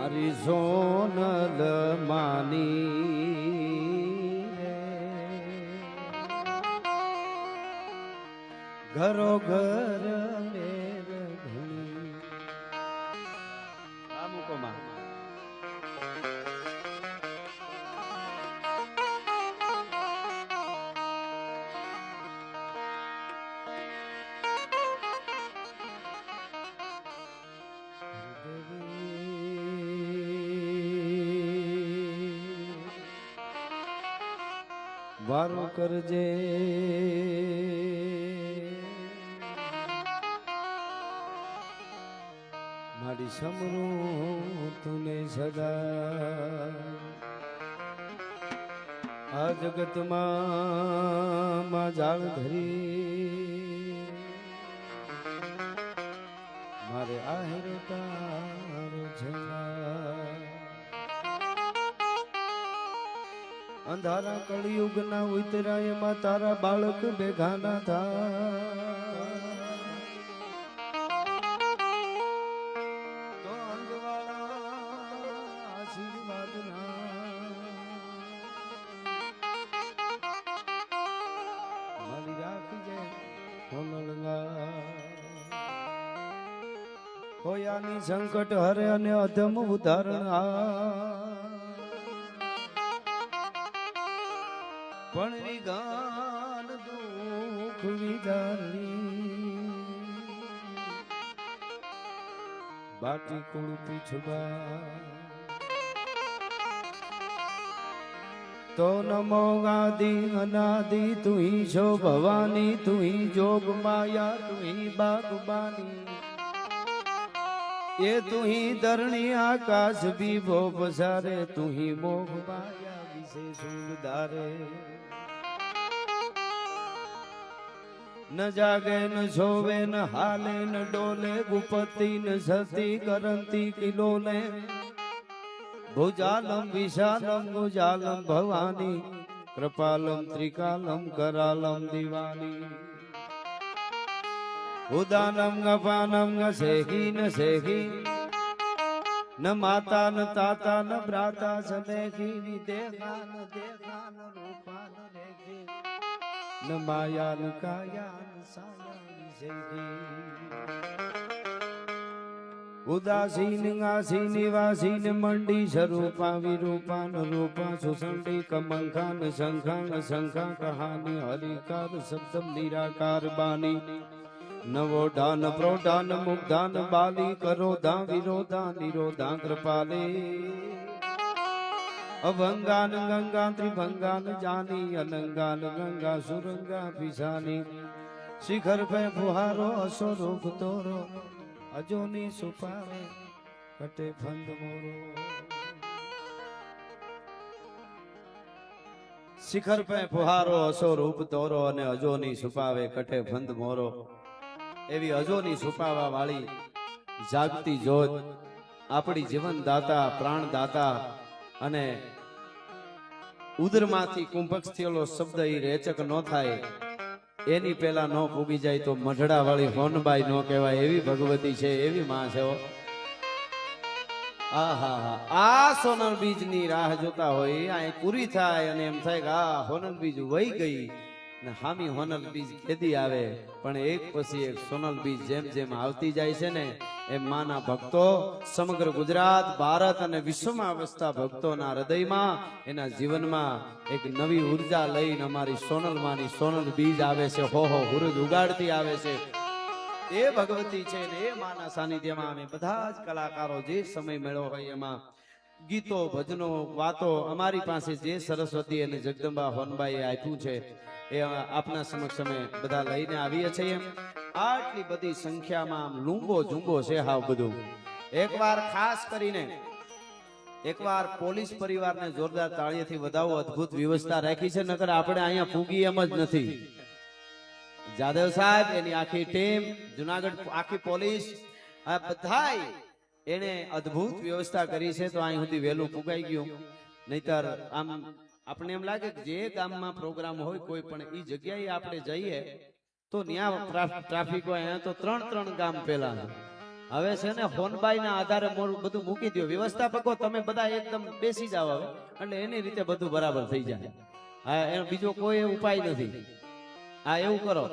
મારી સોનલ માની ઘરો ઘર મેર ઘણી આ મૂકો માં વારો કરજે મારી સમરું તુને સદા આ જગતમાં જાળ ધરી મારે આહેર તારો છેલા અંધારા કળિયુગ ના ઉતરાય માં તારા બાળક ભેગા ના થા તો અંગવાળા આશીર્વાદ મારી રાખજે હોનલના હોયાની સંકટ હરે અને અધમ ઉદાહરણ પણ વિગાન દુઃખ વિદારી બાટી કુળ પીછવા તો નમો ગાદી અનાદિ તુહી છો ભવાની તુહી જોગ માયા તુહી બાગબાની એ તુહી ધરણી આકાશ વિભો પસારે તુહી મોગ માયા વિશે સુંદારે ન જાગે ન સોવે ન હાલે ન ડોલે ગુપતિ ન સતી કરંતી કિલોલે ભુજાલમ વિશાલમ ગુજાલમ ભવાની કૃપાલમ ત્રિકાલમ કરાલમ દિવાની ઉદાનમ ગપાનમ સેહી ન સેહી ન માતા ન તાતા ન ભ્રાતા સનેહી વિદેહા ન દેખા ન રૂપા ન રેખી ન માયા ન કાયા ન સાયા સેહી ઉદાસીન ગાસીન નિવાસીન મંડી સ્વરૂપા વિરૂપા ન રૂપા સુસંડી કમંખા ન શંખા ન શંખા કહાની હરિકાર શબ્દમ નિરાકાર બાની નવો ડાન પ્રોડાન મુગ્ધાન બાલી કરોધા વિરોધા નિરોધા કૃપાલે અભંગાન ગંગા ત્રિભંગાન જાની અનંગાન ગંગા સુરંગા પિસાની શિખર પે ફુહારો અસ્વરૂપ તોરો અજોની સુપાવે કટે ફંદ મોરો શિખર પે ફુહારો અસ્વરૂપ તોરો અને અજોની સુપાવે કટે ફંદ મોરો એવી અજોની છુપાવા વાળી જાગતી જ્યોત આપણી જીવન દાતા પ્રાણ દાતા અને ઉદરમાંથી કુંભક થયેલો શબ્દ એ રેચક ન થાય એની પેલા ન પૂગી જાય તો મઢડા વાળી હોનબાઈ ન કહેવાય એવી ભગવતી છે એવી માં છે આ સોનલ બીજ ની રાહ જોતા હોય આ પૂરી થાય અને એમ થાય કે આ હોનલ બીજ વહી ગઈ ને હામી હોનલ બીજ ખેદી આવે પણ એક પછી એક સોનલ બીજ જેમ જેમ આવતી જાય છે ને એમ માના ભક્તો સમગ્ર ગુજરાત ભારત અને વિશ્વમાં વસતા ભક્તોના હૃદયમાં એના જીવનમાં એક નવી ઉર્જા લઈને અમારી સોનલ માની સોનલ બીજ આવે છે હો હુરજ ઉગાડતી આવે છે એ ભગવતી છે ને એ માના સાનિધ્યમાં અમે બધા જ કલાકારો જે સમય મેળવો હોય એમાં ગીતો ભજનો વાતો અમારી પાસે જે સરસ્વતી અને જગદંબા હોનબાઈએ આપ્યું છે એ આપના સમક્ષ અમે બધા લઈને આવીએ છીએ આટલી બધી સંખ્યામાં આમ લૂંબો ઝુંબો છે હાવ બધું એકવાર ખાસ કરીને એકવાર પોલીસ પરિવારને જોરદાર તાળીઓથી વધાવો અદ્ભુત વ્યવસ્થા રાખી છે નકર આપણે અહીંયા પૂગી એમ જ નથી જાદવ સાહેબ એની આખી ટીમ જુનાગઢ આખી પોલીસ આ બધાય એને અદ્ભુત વ્યવસ્થા કરી છે તો અહીં સુધી વહેલું પુગાઈ ગયું નહીતર આમ આપણે એમ લાગે કે જે ગામમાં પ્રોગ્રામ હોય કોઈ પણ એ જગ્યાએ આપણે જઈએ તો ત્યાં ટ્રાફિક હોય અહીંયા તો 3 ગામ પેલા હવે છે ને હોનબાઈ ના આધારે મોરું બધું મૂકી દો. વ્યવસ્થાપકો તમે બધા એકદમ બેસી જાવ હવે, એટલે એની રીતે બધું બરાબર થઈ જાય. હા, એનો બીજો કોઈ ઉપાય નથી. હા, એવું કરો.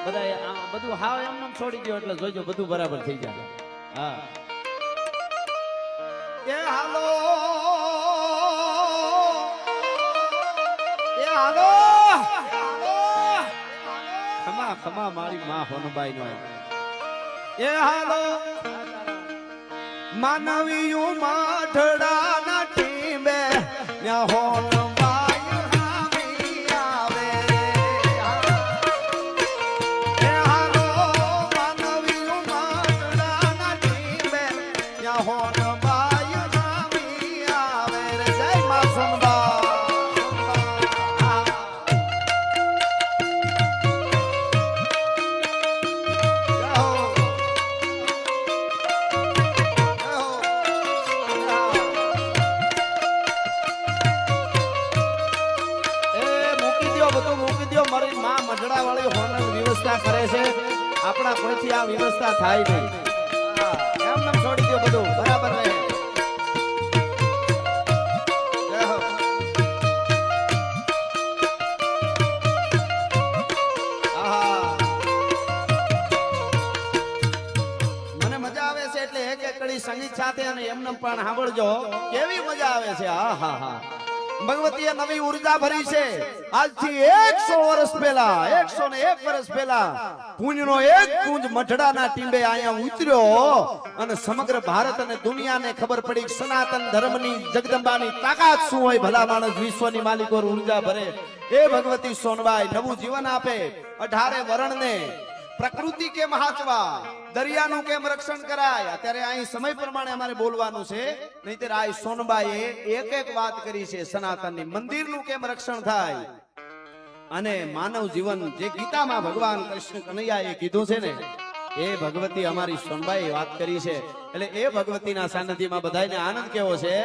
બધા બધું હાવ એમને છોડી દો એટલે જોજો બધું બરાબર થઈ જાય. હા, એ હાલો, એ હાલો, ખમા ખમા મારી માં હોનબાઈ નો એ હાલો માનવીયું માઠડા ના ટીમે ન્યા હોનબાઈ હામી આવે. એ હાલો માનવીયું માઠડા ના ટીમે ન્યા હોનબાઈ હામી આવે રે. જય માં સોનબા. કરે છે આપણા કોઈથી આ વ્યવસ્થા થાય નહીં. એમ નામ છોડી દો બધું બરાબર રહે. મને મજા આવે છે એટલે એક એક કડી સંગીત સાથે અને એમને પણ સાંભળજો કેવી મજા આવે છે. હા હા હા, ભગવતીએ નવી ઉર્જા ભરી છે. આજથી 100 વર્ષ પહેલા 101 વર્ષ પહેલા પુણ્યનો એક પુંજ મઢડાના ટીંબે અહીંયા ઉતર્યો અને સમગ્ર ભારત અને દુનિયાને ખબર પડી સનાતન ધર્મની જગદંબાની તાકાત શું હોય. ભલા માણસ વિશ્વની માલિકો ઉર્જા ભરે એ ભગવતી સોનબાઈ નવું જીવન આપે. 18 વર્ણને પ્રકૃતિ કેમ હાચવા, દરિયાનું કેમ રક્ષણ કરાય. અત્યારે અહીં સમય પ્રમાણે અમારે બોલવાનું છે, નહીતર આ સોનબાઈએ એક એક વાત કરી છે સનાતનની. મંદિરનું કેમ રક્ષણ થાય અને માનવ જીવન જે ગીતામાં ભગવાન કૃષ્ણ કનૈયાએ કીધું છે ને એ ભગવતી અમારી સોનબાઈએ વાત કરી છે. એટલે એ ભગવતીના સાનિધ્યમાં બધાને આનંદ કેવો છે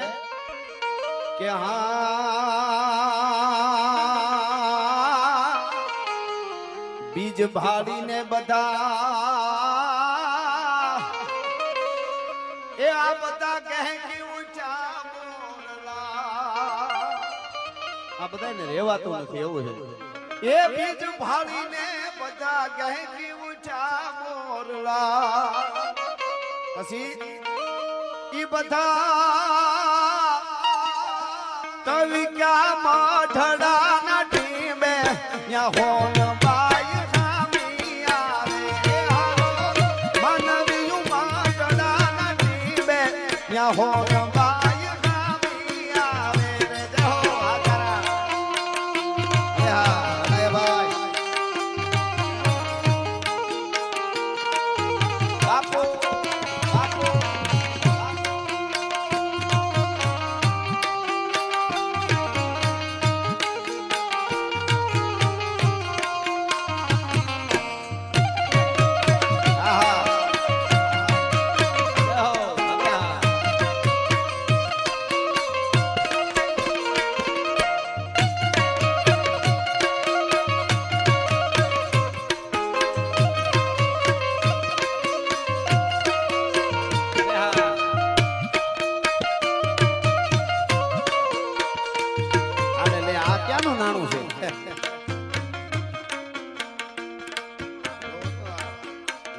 કે હા બીજ ભાડીને બધા એ આ બધા કહે કે ઊંચા મોરલા. આ બધાને રહેવાતું નથી એવું છે. એ બીજ ભાડીને બધા કહે કે ઊંચા મોરલા. પછી ઈ બધા તવિકા માઠડાના ટીમે ન્યા હોન हो बाय गामी आवे रे. जय हो आकरा. अरे भाई बापू बापू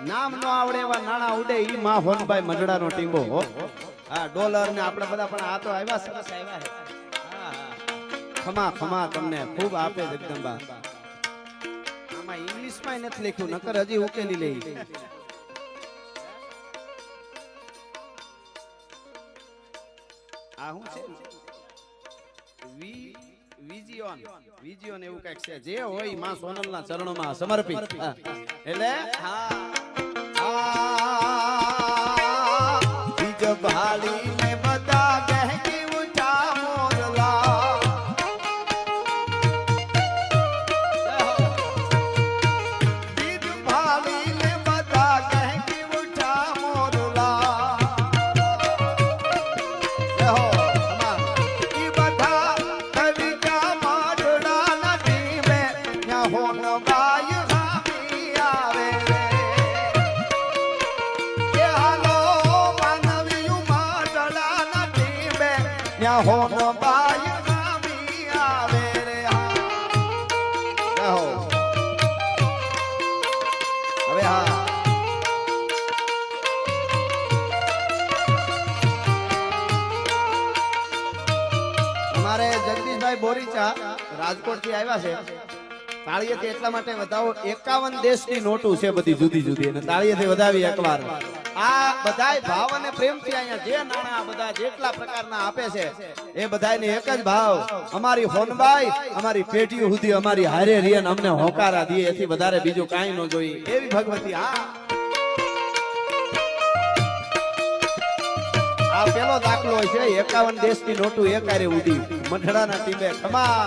નામ નો આવડે એવા નાણા ઉડે ઈ માં હોનબાઈ મઢડાનો ટીંબો. હા, ડોલર ને આપણે બધા પણ આ તો આવ્યા સરસ આવ્યા છે. હા ખમા ખમા તમને ખૂબ આપે જગદંબા. આમાં ઇંગ્લિશ માં નથી લખ્યું, નકર હજી ઉકેલી લઈ. આ હું છે વિજીઓન એવું કઈક છે. જે હોય માં સોનલના ચરણોમાં સમર્પિત. એટલે હા બીજ ભાડીને બધા કહે ઊંચા મોરલા. બીજ ભાડીને બધા કહે ઊંચા મોરલા. ઈ બધા તવિકા માઠડાના ટીમે ન્યા હોન બાય ત્યાં હોન બાઈ હામી આવે રે હા કહો હવે હા અમારે જગદીશભાઈ બોરીચા રાજકોટ થી આવ્યા છે તાળીએથી એટલા માટે વધાવો 51 દેશની નોટું છે બધી જુદી જુદી અને તાળીએથી વધાવી એકવાર આ બધાય ભાવ અને પ્રેમથી અહીંયા જે નાણા બધા જેટલા પ્રકારના આપે છે એ બધાયને એક જ ભાવ અમારી હોનબાઈ અમારી પેઢીઓ સુધી અમારી હારે રીયન અમને હોકારા દે એથી વધારે બીજું કાંઈ ન જોઈએ એવી ભગવતી હા આ પેલો દાખલો છે 51 દેશની નોટું એકારે ઉડી મઢડાના ટીમે ખમા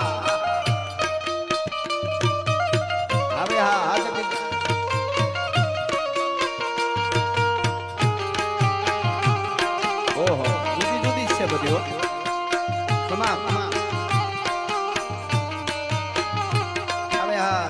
હવે હા હા ઓહો જુદી જુદી છે બધી ખમા ખમા હવે હા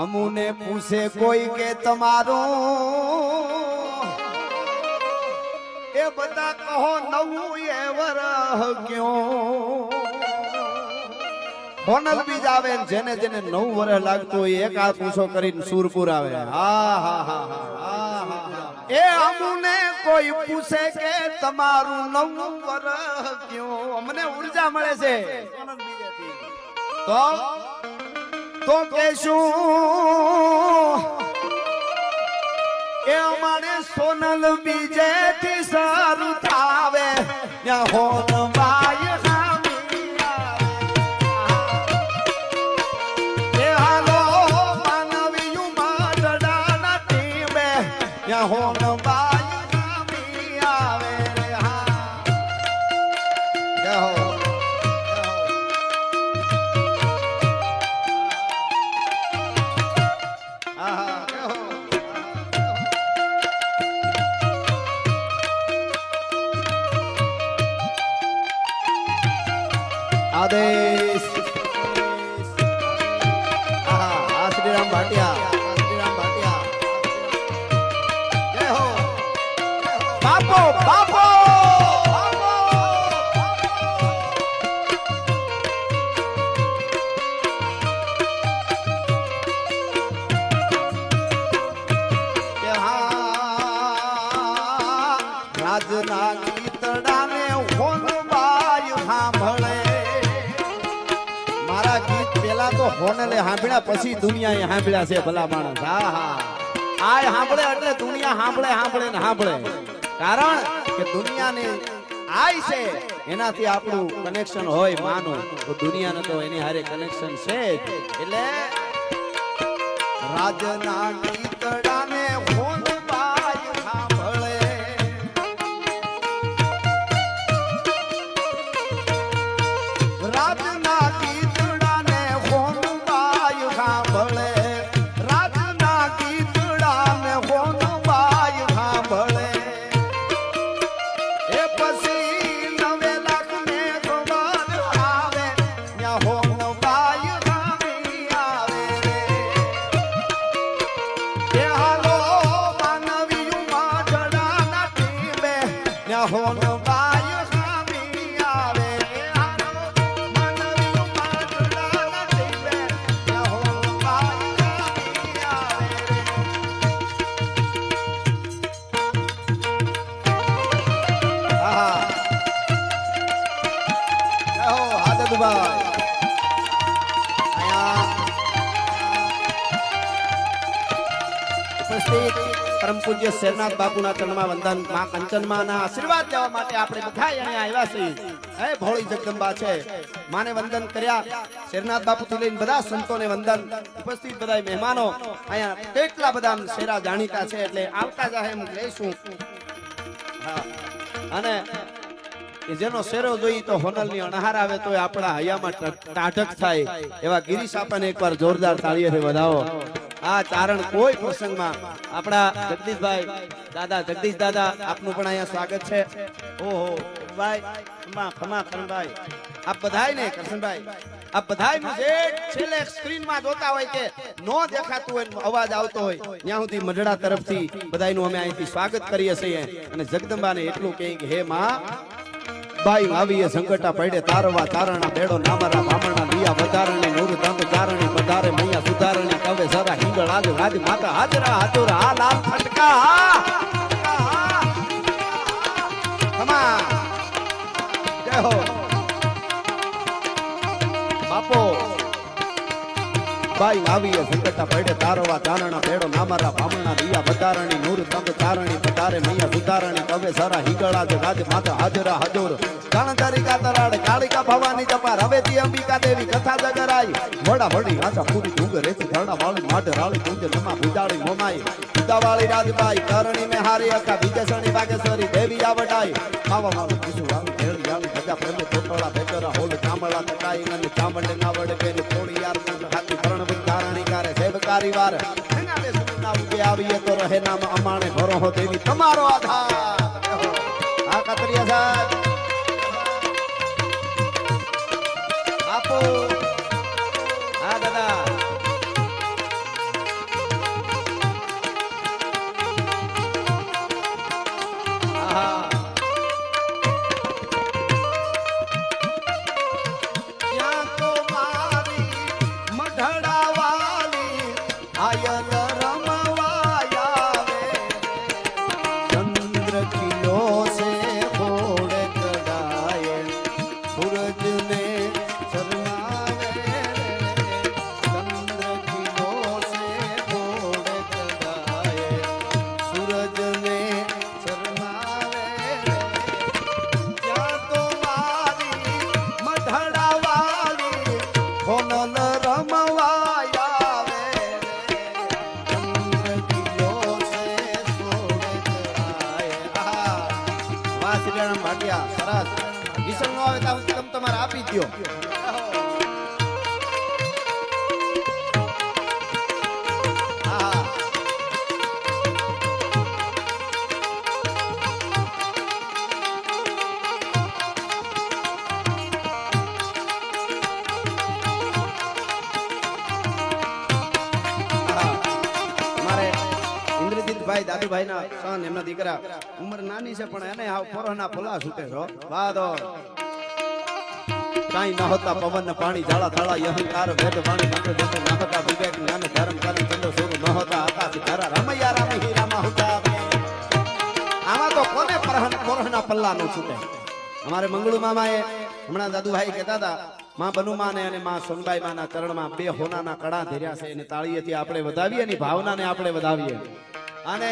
અમુને પૂછે કોઈ કે તમારું એ બધા કહો નવું એ વરહ ક્યો હોનલ બીજ આવે જેને જેને 9 વર્ષ લાગતું હોય એક આ પૂછો કરીને સુરપુર આવે હા હા હા હા એ અમુને કોઈ પૂછે કે તમારું નવું વર્ષ ક્યો અમને ઉર્જા મળે છે હોનલ બીજેથી તો કેશું એ અમારે સોનલ બીજે થી સારું થાવે ત્યાં હોન બાઈ હામી આવે હાલો માનવીયું માટડાના ટીમે ત્યાં હોન બાઈ હામી આવે રે હા જય હો आदेश श्री राम भाटिया जय हो बापो बापो રાજના ગીતડાને હોન બાઈ સાંભળે મારા ગીત પેલા તો હોનલે સાંભળ્યા પછી દુનિયાએ સાંભળ્યા છે ભલા માણસ હા હા આ સાંભળે એટલે દુનિયા સાંભળે સાંભળે ને સાંભળે કારણ કે દુનિયાને આય છે એનાથી આપણું કનેક્શન હોય માનું તો દુનિયાને તો એની હારે કનેક્શન છે જ એટલે રાજના ગીતડાને હોન બાઈ સાંભળે રાજના ગીતડાને હોન બાઈ સાંભળે રાજના ગીતડાને હોન બાઈ સાંભળે એ પછી 9 લાખ ને ગોવાન આવે ત્યાં હોન બાઈ સામી આવે રે એ હાલો માનવીયું માટડાના ટીમે ત્યાં હોન બાઈ સામી આવે ઉપસ્થિત પરમ પૂજ્ય શેરનાથ બાપુના ચરણમાં વંદન માં કંચનમાના આશીર્વાદ લેવા માટે આપણે બધા અહીંયા આવ્યા છીએ હે ભોળી જગદંબા છે માને વંદન કર્યા શેરનાથ બાપુ થી લઈને બધા સંતોને વંદન ઉપસ્થિત બધા મહેમાનો અહીંયા કેટલા બધા શેરા જાણીતા છે એટલે આવતા જાહે હું લઈશું હા અને કે જેનો શેરો જોઈ તો હોનલની અણહાર આવે તો આપણા હૈયામાં ટાઢક થાય એવા ગિરીશ આપણને એકવાર જોરદાર તાળીઓથી વધાવો. આ ચારણ કોઈ પ્રસંગમાં આપણા જગદીશભાઈ દાદા, જગદીશ દાદા આપનું પણ અહીંયા સ્વાગત છે. ઓહો ભાઈ, ખમા કરણભાઈ, આપ બધાય ને કરશનભાઈ, આપ બધાય નું જે છેલ્લે સ્ક્રીન માં જોતા હોય કે નો દેખાતું હોય, અવાજ આવતો હોય, ત્યાં સુધી મઢડા તરફથી બધાયનું અમે અહીંથી સ્વાગત કરીએ છીએ. અને જગદંબાને એટલું કહે કે હે માં, બાઈ આવીએ સંકટા પડે તારવા તારણા બેડો નામરા બામણા દિયા વધારણી નૂર દંત ચારણી પધારે મૈયા સુધારણી કવે સરા હિંગળ આજ રાજ માતા હાજરા હાજર આ લાલ ફટકા કમા જય હો બાપો. બાઈ આવીએ સંકટા પડે તારવા તારણા બેડો નામરા બામણા દિયા વધારણી નૂર દંત ચારણી પધારે મૈયા સુધારણી કવે સરા હિંગળ આજ રાજ માતા હાજરા હાજર ગણધારિકા તરાડ કાળિકા ભવાની જપા રવેતી અંબિકા દેવી કથા જગરાઈ વડા વડી રાજા પૂરી ડુંગર રેતી ધરણા વાળી માઢ રાળી કુંજ નમા ભુજાળી મોમાઈ ઉદાવાળી રાજબાઈ કરણી મે હારી અખા બીજસણી બાગેશ્વરી દેવી આવડાઈ માવા મારું કિશુ વાળી ભેળી યાળી ભજા પ્રેમે તોટોળા બેટરા હોલ ચામળા તકાઈ અને ચામંડ ના વડે બેન થોડી યાર હાથી ભરણ વિચારણી કરે સેવકારી વાર એના બે સુના ઉગે આવીએ તો રહે નામ અમાણે ભરો હો દેવી તમારો આધાર. આ કતરિયા સાહેબ આપો. હા દાદા, ત્યાં તો મારી મઢડા વાલી આયલ રમવા આવે ચંદ્ર કિલો સે ઘોડે ચડાય સૂરજ ને સરસ વિસલ નો આવે તો તમે તમારે આપી દો. ભાઈ દાદુભાઈ ના સન એમના દીકરા ઉંમર નાની છે પણ એને આવ કોરોના ફોલા છૂટે છો વાદો કાઈ ન હોતા પવન ને પાણી ઝાડા થાળા અહંકાર વેદ વાણી મંત્ર જપ ન હોતા વિવેક જ્ઞાન ધર્મ કર્મ ચંદ્ર સૂર્ય ન હોતા આકાશ તારા રામૈયા રામ હી રામા હોતા. આમાં તો કોને કોરોના પલ્લા નો છૂટે. અમારે મંગળુ મામાએ હમણાં દાદુભાઈ કહેતા હતા માં બનુમા ને અને માં સોનબાઈ માના ચરણમાં બે હોનાના કડા ધર્યા છે એને તાળીએથી આપણે વધાવીએ એની ભાવનાને આપણે વધાવીએ. અને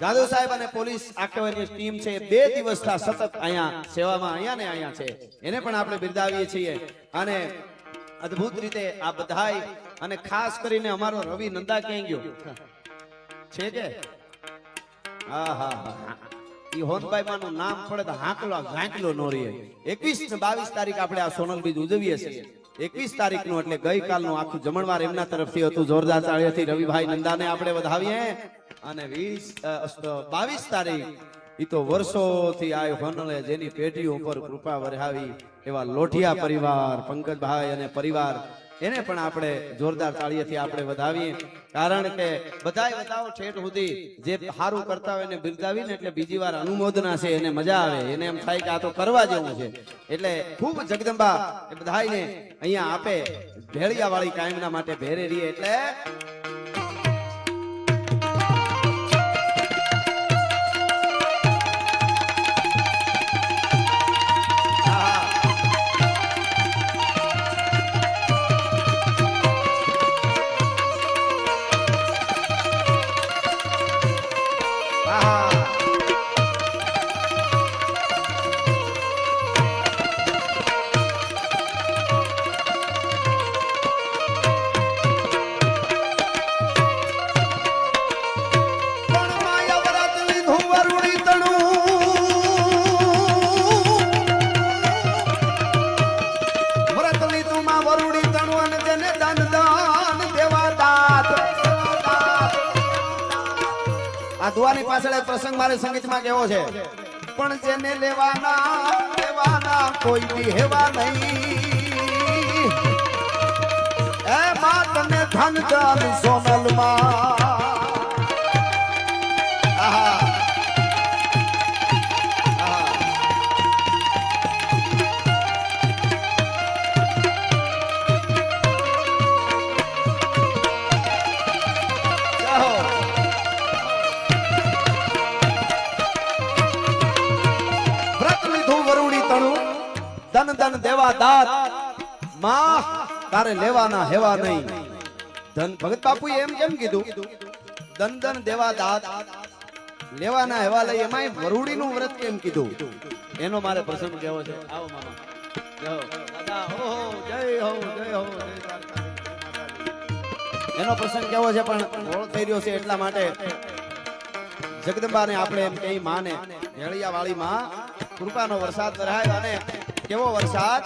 જાદવ સાહેબ અને પોલીસ આખેની ટીમ છે 2 દિવસથી સતત અહીંયા સેવામાં અહીંયા છે એને પણ આપણે બિરદાવીએ છીએ. અને અદ્ભુત રીતે આ બધાય અને ખાસ કરીને અમારો રવિ નંદા ક્યાં ગયો છે કે ઈ હોનભાઈ માનું નામ પડે તો હાંકલો નો રહે. 21 ને 22 તારીખ આપણે આ સોનલ બીજ ઉજવીએ છીએ. 21 તારીખ નું એટલે ગઈકાલનું આખું જમણવાર એમના તરફથી હતું. જોરદાર તાળીઓથી રવિભાઈ નંદાને આપણે વધાવીએ. અને 22 તારીખ ઈ તો વર્ષોથી આ હોનલે જેની પેઢીઓ ઉપર કૃપા વરહાવી એવા લોઢિયા પરિવાર પંકજભાઈ અને પરિવાર એને પણ આપણે જોરદાર તાળીઓથી આપણે વધાવીએ. કારણ કે બધાય બતાવો ઠેઠ સુધી જે સારું કરતા હોય એને બિરદાવીને એટલે બીજી વાર અનુમોદના છે એને મજા આવે, એને એમ થાય કે આ તો કરવા જેવું છે. એટલે ખૂબ જગદંબા એ બધાયને અહીંયા આપે ભેળિયા વાળી કાયમના માટે ભેરે રહીએ. એટલે દુઆની પાછળ એક પ્રસંગ મારે સંગીતમાં કેવો છે, પણ જેને લેવાના કોઈ બી હેવા નહીં, એ માં તને ધન ધન સોનલમાં ધન ધન દેવા દાત માં તારે લેવાના હેવા નહીં. ધન ભગત બાપુએ એમ કેમ કીધું, ધન ધન દેવા દાત લેવાના હેવા લઈ, એમાંય વરુડીનું વ્રત કેમ કીધું, એનો મારે પ્રસંગ કેવો છે. આવો મામા, જય દાદા, હો જય હો જય હો જય માતાજી. એનો પ્રસંગ કેવો છે, પણ મોડો થઈ રહ્યો છે એટલા માટે જગદંબાને આપણે એમ કઈ માને હેળિયા વાળી માં કૃપાનો વરસાદ વરાય. અને કેવો વરસાદ,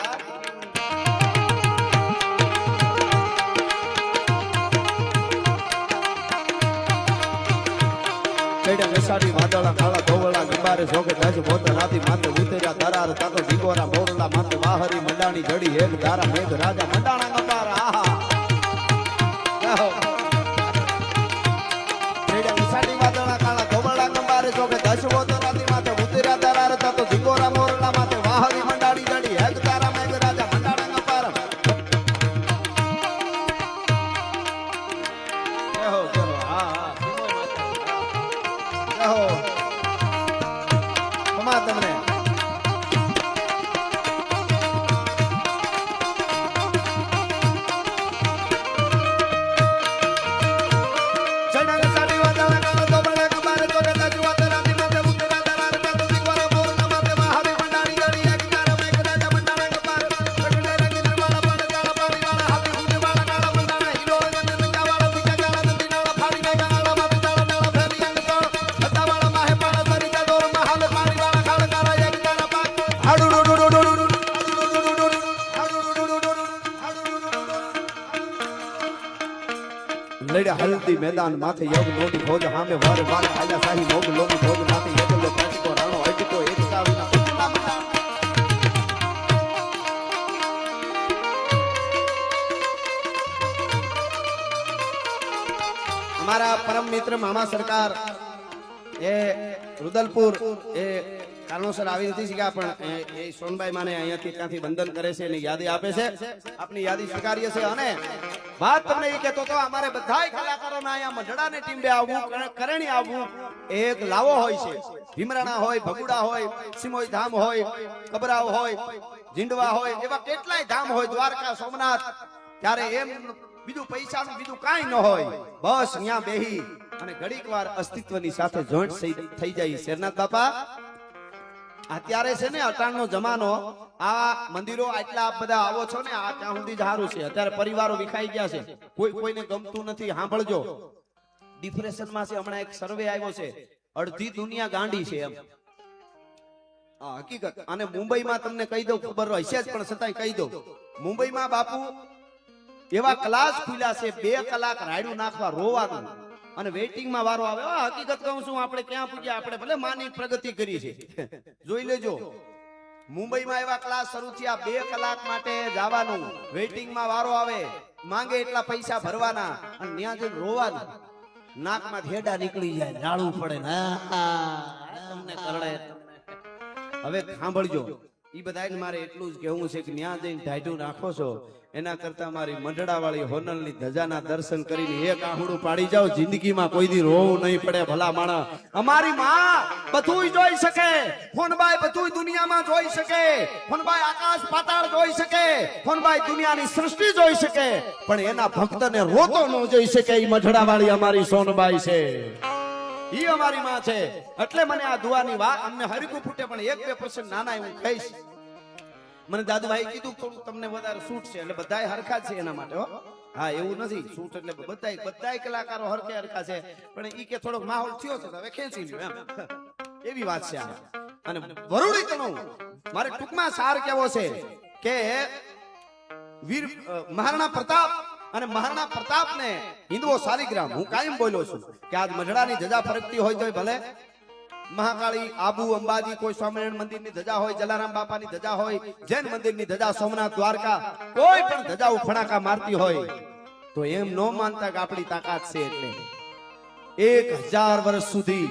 કેડા મેસાડી વાદળા કાળા ધોવળા ગંબારે જોગે ધજ મોત રાતી માથે ઉતર્યા દરાર તાતો જીગોરા મોરલા માથે વાહરી મંડાણી જડી હેગ ધારા મેઘ રાજા મંડાણા ગંબાર. આહા કેડા મેસાડી વાદળા કાળા ધોવળા ગંબારે જોગે ધજ મોત રાતી માથે ઉતર્યા દરાર તાતો જીગોરા મોરલા માથે વાહરી મંડાણી જડી હેગ ધારા મેઘ રાજા મંડાણા ગંબાર. જય હો જય હો. હા હા તમને હલ્દી મેદાન માથે યોગ નોડી ભોજ હામે વાર વાર આયા સાહી મોગ લોગ ભોજ માથે યગલે પાટીકો રાણો અટકો એકતા વિના અમારા પરમ મિત્ર મામા સરકાર એ રુદલપુર એ કારણોસર આવી નથી શીખ્યા, પણ એ સોનબાઈ માને અહીંયાથી ત્યાંથી બંધન કરે છે અને યાદી આપે છે. આપની યાદી સ્વીકારીએ છે. અને વાત તમને એ કહેતો તો, અમારે બધાય કલાકારોના અહીંયા મંડળાને ટીમે આવવું, કરણી આવવું, એક લાવો હોય છે. ભીમરાણા હોય, ભગુડા હોય, સિમોઈ ધામ હોય, કબરાવ હોય, જીંડવા હોય, એવા કેટલાય ધામ હોય, દ્વારકા, સોમનાથ. ત્યારે એમ બીજું પૈસાનું બીજું કાંઈ ન હોય, બસ અહીંયા બેહી અને ઘડીક વાર અસ્તિત્વની સાથે જોઈન્ટ થઈ જાય. શેરનાથ બાપા અત્યારે છે ને અટાણનો જમાનો, આ મંદિરો આટલા બધા આવો છો ને આ ત્યાં સુધી સારું છે. અત્યારે પરિવારો વિખાઈ ગયા છે, કોઈને ગમતું નથી. સાંભળજો, ડિપ્રેશનમાં છે. હમણાં એક સર્વે આવ્યો છે, અડધી દુનિયા ગાંડી છે એમ. હકીકત. અને મુંબઈમાં તમને કહી દઉં, ખબર હશે જ પણ છતાંય કહી દઉં, મુંબઈમાં બાપુ એવા ક્લાસ ખુલ્યા છે, 2 કલાક રાયડું નાખવા રોવાનું અને વેઇટિંગમાં વારો આવે. હકીકત કહું છું, આપણે ક્યાં પૂગ્યા, આપણે ભલે માની પ્રગતિ કરી છે, જોઈ લેજો. મુંબઈમાં એવા ક્લાસ શરૂ થયા, 2 કલાક માટે જવાનું, વેઇટિંગમાં વારો આવે, માંગે એટલા પૈસા ભરવાના અને ત્યાં જઈને રોવાનું. નાકમાં હેડા નીકળી જાય, રાળું પડે ને તમને કરડે. હવે સાંભળજો, ઈ બધાને મારે એટલું જ કહેવું છે કે ત્યાં જઈને ઢાઢું નાખો છો એના કરતા મારી મંડળા વાળી હોનલની ધજાના દર્શન કરીને એક આહુડું પાડી જાઓ, જિંદગીમાં કોઈ દી રોવું નહીં પડે. ભલા માણસ, અમારી માં બધુંય જોઈ શકે, ફોનબાઈ બધુંય દુનિયામાં જોઈ શકે, ફોનબાઈ આકાશ પાતાળ જોઈ શકે, ફોનબાઈ દુનિયાની સૃષ્ટિ જોઈ શકે, પણ એના ભક્તને રોતો ન જોઈ શકે. ઈ મંડળા વાળી અમારી સોનબાઈ છે, ઈ અમારી માં છે. એટલે મને આ દુઆની વાત અમને હરીકું ફૂટે, પણ 1-2 પ્રસંગ નાના હું કહીશ. મને દાદુભાઈ કીધું થોડું તમને વધારે શૂટ છે એટલે બધાય હરખા છે એના માટે. હા, એવું નથી, શૂટ એટલે બધાય કલાકારો હરખા છે, પણ ઈ કે થોડોક માહોલ થયો છે હવે ખેંચી લ્યો એમ, એવી વાત છે. અને વરુડી તણો મારે ટૂંકમાં સાર કેવો છે કે વીર મહારાણા પ્રતાપ અને મહારાણા પ્રતાપને હિન્દુઓ શાલિગ્રામ હું કાયમ બોલ્યો છું કે આજ મઢડાની ધજા ફરકતી હોય તો ભલે મહાકાળી, આબુ, અંબાજી, કોઈ સ્વામિનારાયણ મંદિરની ધજા હોય, જલારામ બાપાની ધજા હોય, જૈન મંદિરની ધજા, સોમનાથ, દ્વારકા, કોઈ પણ ધજા ફડાકા મારતી હોય તો એમ ન માનતા કે આપણી તાકાત છે. એટલે 1000 વર્ષ સુધી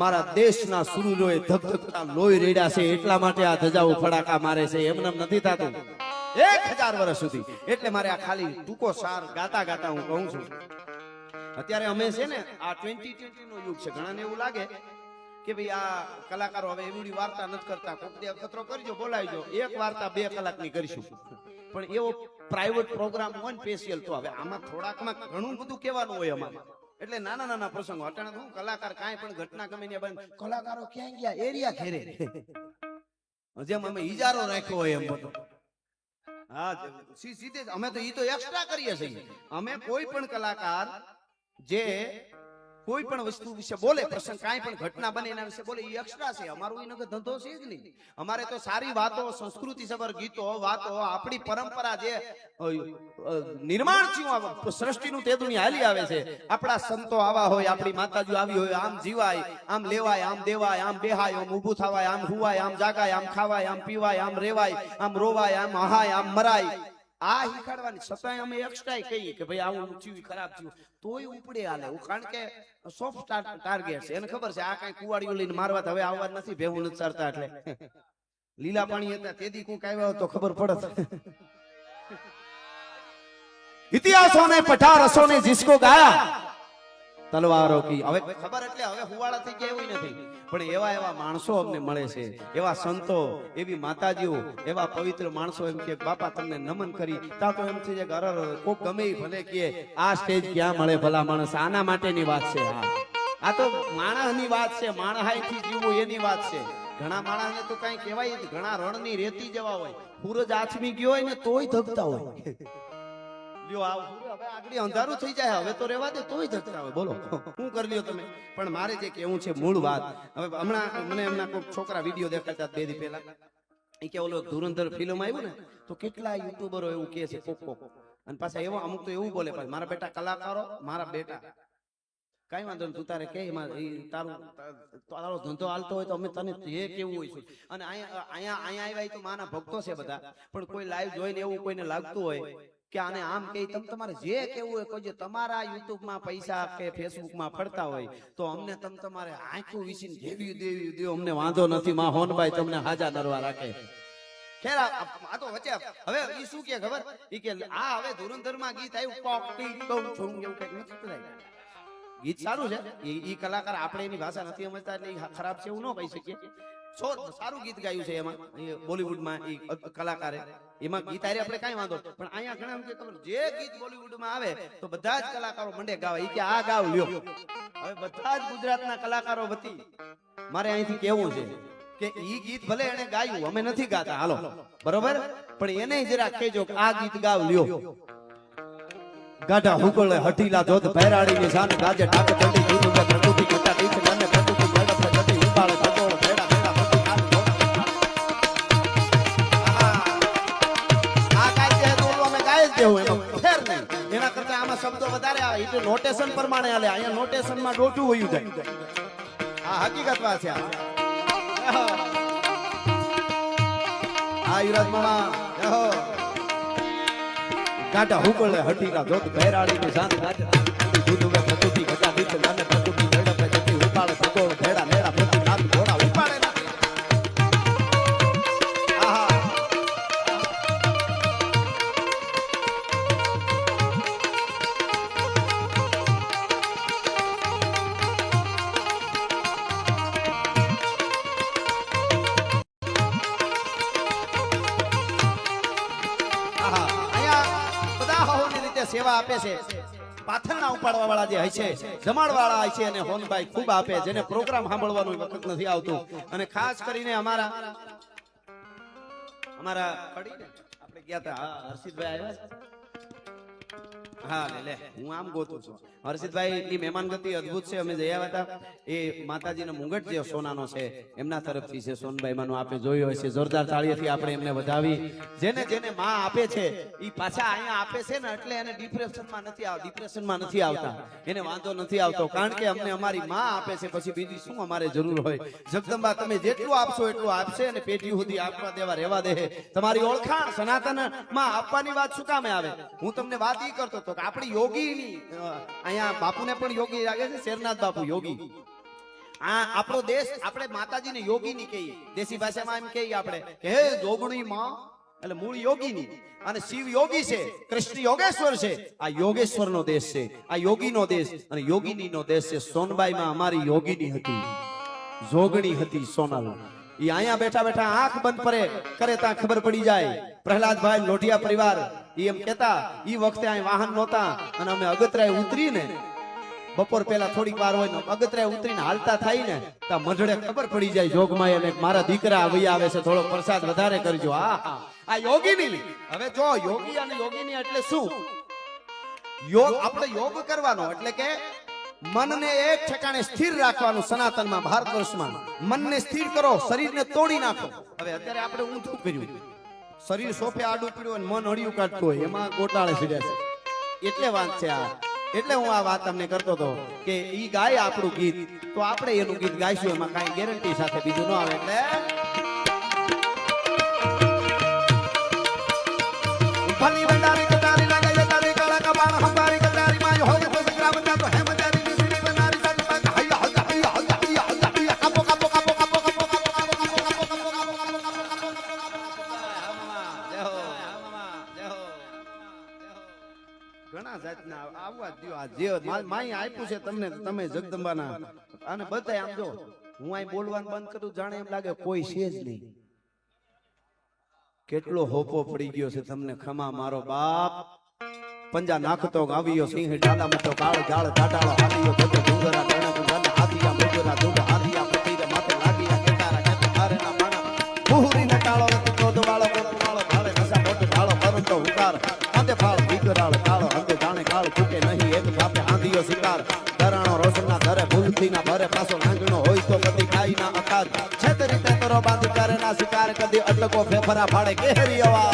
મારા દેશના સૂરજોએ ધગધગતા લોહી રેડ્યા છે, એટલા માટે આ ધજાઓ ફડાકા મારે છે. એમને નથી થતું 1000 વર્ષ સુધી. એટલે મારે આ ખાલી ટૂંકો સાર ગાતા ગાતા હું કહું છું. અત્યારે અમે છે ને આ 2020 નો યુગ છે. ઘણાને એવું લાગે કે ભાઈ આ કલાકારો હવે એવડી વાર્તા નથી કરતા, કોક દે અખતરો કરજો, બોલાવજો, એક વાર્તા 2 કલાકની કરીશું. પણ એવો પ્રાઇવેટ પ્રોગ્રામ હોય ને સ્પેશિયલ, તો હવે આમાં થોડાકમાં ઘણું બધું કહેવાનું હોય અમારે. એટલે નાના નાના પ્રસંગો અટાણે હું કલાકાર કાંઈ પણ ઘટના ગમે ને બંધ, કલાકારો ક્યાં ગયા એરિયા ઘેરે, જેમ અમે ઈજારો રાખ્યો હોય એમ બધું. હા, સીધે અમે તો ઈ તો એક્સ્ટ્રા કરીએ છીએ. અમે કોઈ પણ કલાકાર જે કોઈ પણ વસ્તુ વિશે બોલે, પ્રસંગ કાંઈ પણ ઘટના બને એના વિશે બોલે, એ એક્સ્ટ્રા છે. અમારો એનો ધંધો છે જ નહીં. અમારે તો સારી વાતો, સંસ્કૃતિ સભર ગીતો, વાતો, આપણી પરંપરા જે નિર્માણ થયું સૃષ્ટિનું તે દુનિયા હાલી આવે છે. આપણા સંતો આવા હોય, આપણી માતાજી આવી હોય, આમ જીવાય, આમ લેવાય, આમ દેવાય, આમ બેહાય, આમ ઊભું થવાય, આમ હુવાય, આમ જાગાય, આમ ખાવાય, આમ પીવાય, આમ રેવાય, આમ રોવાય, આમ હહાય, આમ મરાય. આ શીખવાડવાની છતાંય અમે એક્સ્ટ્રા કહીએ કે ભાઈ આવું થયું, ખરાબ થયું, તોય ઉપડે હાલે. કારણ કે સોફ્ટ ટાર્ગેટ છે. એને ખબર છે આ કઈ કુવાડીઓ લઈને મારવા હવે આવવા નથી, ભેવું નથી ચડતા. એટલે લીલા પાણી હતા તેદી કોક આવ્યો તો ખબર પડત. ઇતિહાસો ને પઠા રસો ને जिसको ગાયા તલવારો કી. હવે ખબર એટલે હવે હુવાળા થઈ ગયા એવું નથી, પણ એવા એવા માણસો અમને મળે છે, એવા સંતો, એવી માતાજીઓ, એવા પવિત્ર માણસો એમ કે બાપા તમને નમન કરી તા તો એમ થઈ જાય અરર કોક ગમે ભલે કે આ સ્ટેજ ક્યાં મળે ભલા માણસ. આના માટેની વાત છે. આ તો માણસની વાત છે, માણહાઈથી જીવવું એની વાત છે. ઘણા માણસને તો કઈ કહેવાય, ઘણા રણની રેતી જેવા હોય, સૂરજ આથમી ગયો હોય ને તોય ધગતા હોય. લ્યો આવ હવે આગળ અંધારું થઈ જાય, હવે તો રહેવા દે, તોય ધગતા હોય. બોલો શું કરી લ્યો તમે. પણ મારે જે કેવું છે મૂળ વાત, હવે હમણાં કોઈ છોકરા વિડીયો દેખાતા 2 દી પહેલા, એ કે ઓલો ધુરંધર ફિલ્મ આવ્યું ને તો કેટલા યુટ્યુબરો એવું કહે છે કોક, અને પાછા એવો અમુક તો એવું બોલે મારા બેટા કલાકારો, મારા બેટા કઈ વાંધો નહીં, તું તારે કે તારો ધંધો હાલતો હોય તો અમે તને જે કેવું હોય છે. અને અહીંયા આવ્યા તો માના ભક્તો છે બધા, પણ કોઈ લાઈવ જોઈને એવું કોઈને લાગતું હોય કે આને આમ કે તમારે જે કેવું હોય કોઈ, તમારા યુટ્યુબ માં પૈસા કે ફેસબુક માં પડતા હોય તો અમને તમારે આંખું વીસીને દેવી દેવી અમને વાંધો નથી. માં હોનભાઈ તમને હાજા નરવા રાખે. ખેર આ તો વચ્ચે હવે ઈ શું કે ખબર, ઈ કે આ હવે ધુરંધર માં ગીત આવ્યું કોકટી કહું છું એવું કઈક નથી કરાય. ગીત સારું છે, ઈ કલાકાર આપણે એની ભાષા નથી સમજતા એટલે ખરાબ છે એવું ન કહી શકીએ. સારું ગીત ગાયું છે એમાં બોલીવુડમાં ઈ કલાકારે, એમાં ગીત આરે આપણે કઈ વાંધો. પણ અહીંયા ઘણા એમ કે ખબર જે ગીત બોલીવુડમાં આવે તો બધા જ કલાકારો મંડે ગાવા, ઈ કે આ ગાવ લ્યો. હવે બધા જ ગુજરાતના કલાકારો વતી મારે અહીંથી કેવું છે કે ઈ ગીત ભલે એને ગાયું, અમે નથી ગાતા હાલો બરોબર, પણ એને જરા કહેજો કે આ ગીત ગાવ લ્યો. ગાઢા હુકળે હઠીલા ધોધ ભૈરાડી ની શાન ગાજે ઢાક ચંડી દૂધ કે પ્રકૃતિ કટા દીચ મને પ્રકૃતિ મેળપ જતી ઉપાળે તકોળ ભેડા ભેડા મતી કાલ આ ગાય છે તો અમે ગાય જ દેવું, એમાં ફેર નહીં. એના કરતા આમાં શબ્દો વધારે આવે, એટલે નોટેશન પ્રમાણે હાલે. અહીંયા નોટેશન માં ડોટું વયું જાય. આ હકીકત વાત છે. આ યુવરાજ મામા કાટા હુકળે હઠીલા ધોત ભૈરાડી ની શાંત ગાજે દૂધ મે પ્રકૃતિ ઘટા દીચ મને પ્રકૃતિ મેળપે જતી ઉપાડે તકોળ ભેડા મેળા પ્રતિ નાથ ઘોડા ઉપાડે નથી. આહા સેવા આપે છે. પાથરણા ઉપાડવા વાળા જે હોય છે, જમાડ વાળા હોય છે, અને હોનભાઈ ખૂબ આપે, જેને પ્રોગ્રામ સાંભળવાનું વખત નથી આવતું. અને ખાસ કરીને અમારા આપણે ગયા હતા હર્ષિતભાઈ આવ્યા હા લે હું આમ ગોતું છું. હર્ષિતભાઈ ની મહેમાન ગતિ અદ્ભુત છે. અમે જઈ આવ્યા હતા એ માતાજીનો મુંગટ જે સોનાનો છે એમના તરફથી છે. સોનભાઈ માનું આપે જોયું હશે. જોરદાર તાળીઓથી આપણે એમને વધાવી. જેને જેને માં આપે છે એ પાછા અહીંયા આપે છે ને એટલે એને ડિપ્રેશનમાં નથી આવતા, એને વાંધો નથી આવતો. કારણ કે અમને અમારી માં આપે છે, પછી બીજી શું અમારે જરૂર હોય. જગદંબા તમે જેટલું આપશો એટલું આપશે અને પેઢી સુધી આપવા દેવા રહેવા દે. તમારી ઓળખાણ સનાતન માં આપવાની વાત શું કામે આવે? હું તમને વાત ઈ કરતો હતો કે આપણી યોગીની અહીંયા બાપુને પણ યોગી લાગે છે, શેરનાથ બાપુ યોગી. આ આપણો દેશ આપણે માતાજીને યોગીની કહીએ. દેશી ભાષામાં એમ કહીએ આપણે કે હે જોગણી માં, એટલે મૂળ યોગીની. અને શિવ યોગી છે, કૃષ્ણ યોગેશ્વર છે. આ યોગેશ્વરનો દેશ છે, આ યોગીનો દેશ અને યોગીનીનો દેશ છે. સોનબાઈમાં અમારી યોગીની હતી, જોગણી હતી સોનલ. ઈ અહીંયા બેઠા બેઠા આંખ બંધ કરે ત્યાં ખબર પડી જાય. પ્રહલાદભાઈ લોઢિયા પરિવાર ઈ એમ કહેતા, ઈ વખતે અહીં વાહન નહોતા અને અમે અગતરાય ઉતરીને બપોર પહેલા થોડીક વાર હોય ને અગતરાય ઉતરીને હાલતા થાય ને ત્યાં મઢડે ખબર પડી જાય જોગમાય અને મારા દીકરા વહી આવે છે, થોડો પ્રસાદ વધારે કરજો. આ યોગીની. હવે જો યોગી અને યોગીની એટલે શું? યોગ આપણે યોગ કરવાનો એટલે કે મનને એક ઠેકાણે સ્થિર રાખવાનું. સનાતનમાં ભારત વર્ષમાં મનને સ્થિર કરો, શરીરને તોડી નાખો. હવે અત્યારે આપણે ઊંધું કર્યું, શરીર સોફે આડું પડ્યું અને મન હળિયું કાઢતું હોય, એમાં ગોટાળે સીડ્યા છે. એટલે વાત છે આ. એટલે હું આ વાત તમને કરતો હતો કે ઈ ગાય આપણું ગીત તો આપણે એનું ગીત ગાઈશું, એમાં કાંઈ ગેરંટી સાથે બીજું ન આવે. એટલે ફલી બંડારી કટારી લાગે જતારી કાળા કબાણ હંબારી કટારી માં હોય તો સંગ્રામ જા તો હેમ જારી દીસરી બનારી સાથ પાક હૈયા હૈયા હૈયા હૈયા કાપો કાપો કાપો કાપો કાપો ઘણા જાતના આવવા દ્યો. આ જે માઈ આપ્યું છે તમને, તમે જગદંબાના. અને બધાય આમ જો હું અહીં બોલવાનું બંધ કરું જાણે એમ લાગે કોઈ છે જ નહીં. કેટલો હોપો પડી ગયો છે તમને. ખમા મારો બાપ પંજા નાખતો ગાવ્યો સિંહ ડાલા મતો કાળ ઝાડ ટાટાળો હાથીઓ ગતો ડુંગરા ટણે ડુંગરા હાથીયા મુજરા ડુંગ હાથીયા પતીરે માથે લાગીયા કેતારા કેત તારેના માણા પુહરી નટાળો ક્રોધ વાળો ભાળે નસા મોટ ઢાળો પરંતો હુકાર અંતે ફાળ દીકરાળ કાળો અંતે જાણે કાળ ચૂકે નહીં એક જાતે આંધીયો શિકાર ધરાણો રોશનના ધરે ભૂલથી ના ભરે પાછો લાંગણો હોય તો કદી ખાઈ ના અકાદ છેતરી તે તરો બાંધી કરે ના શિકાર કદી અટકો ફેફરા ફાડે કેહરી અવા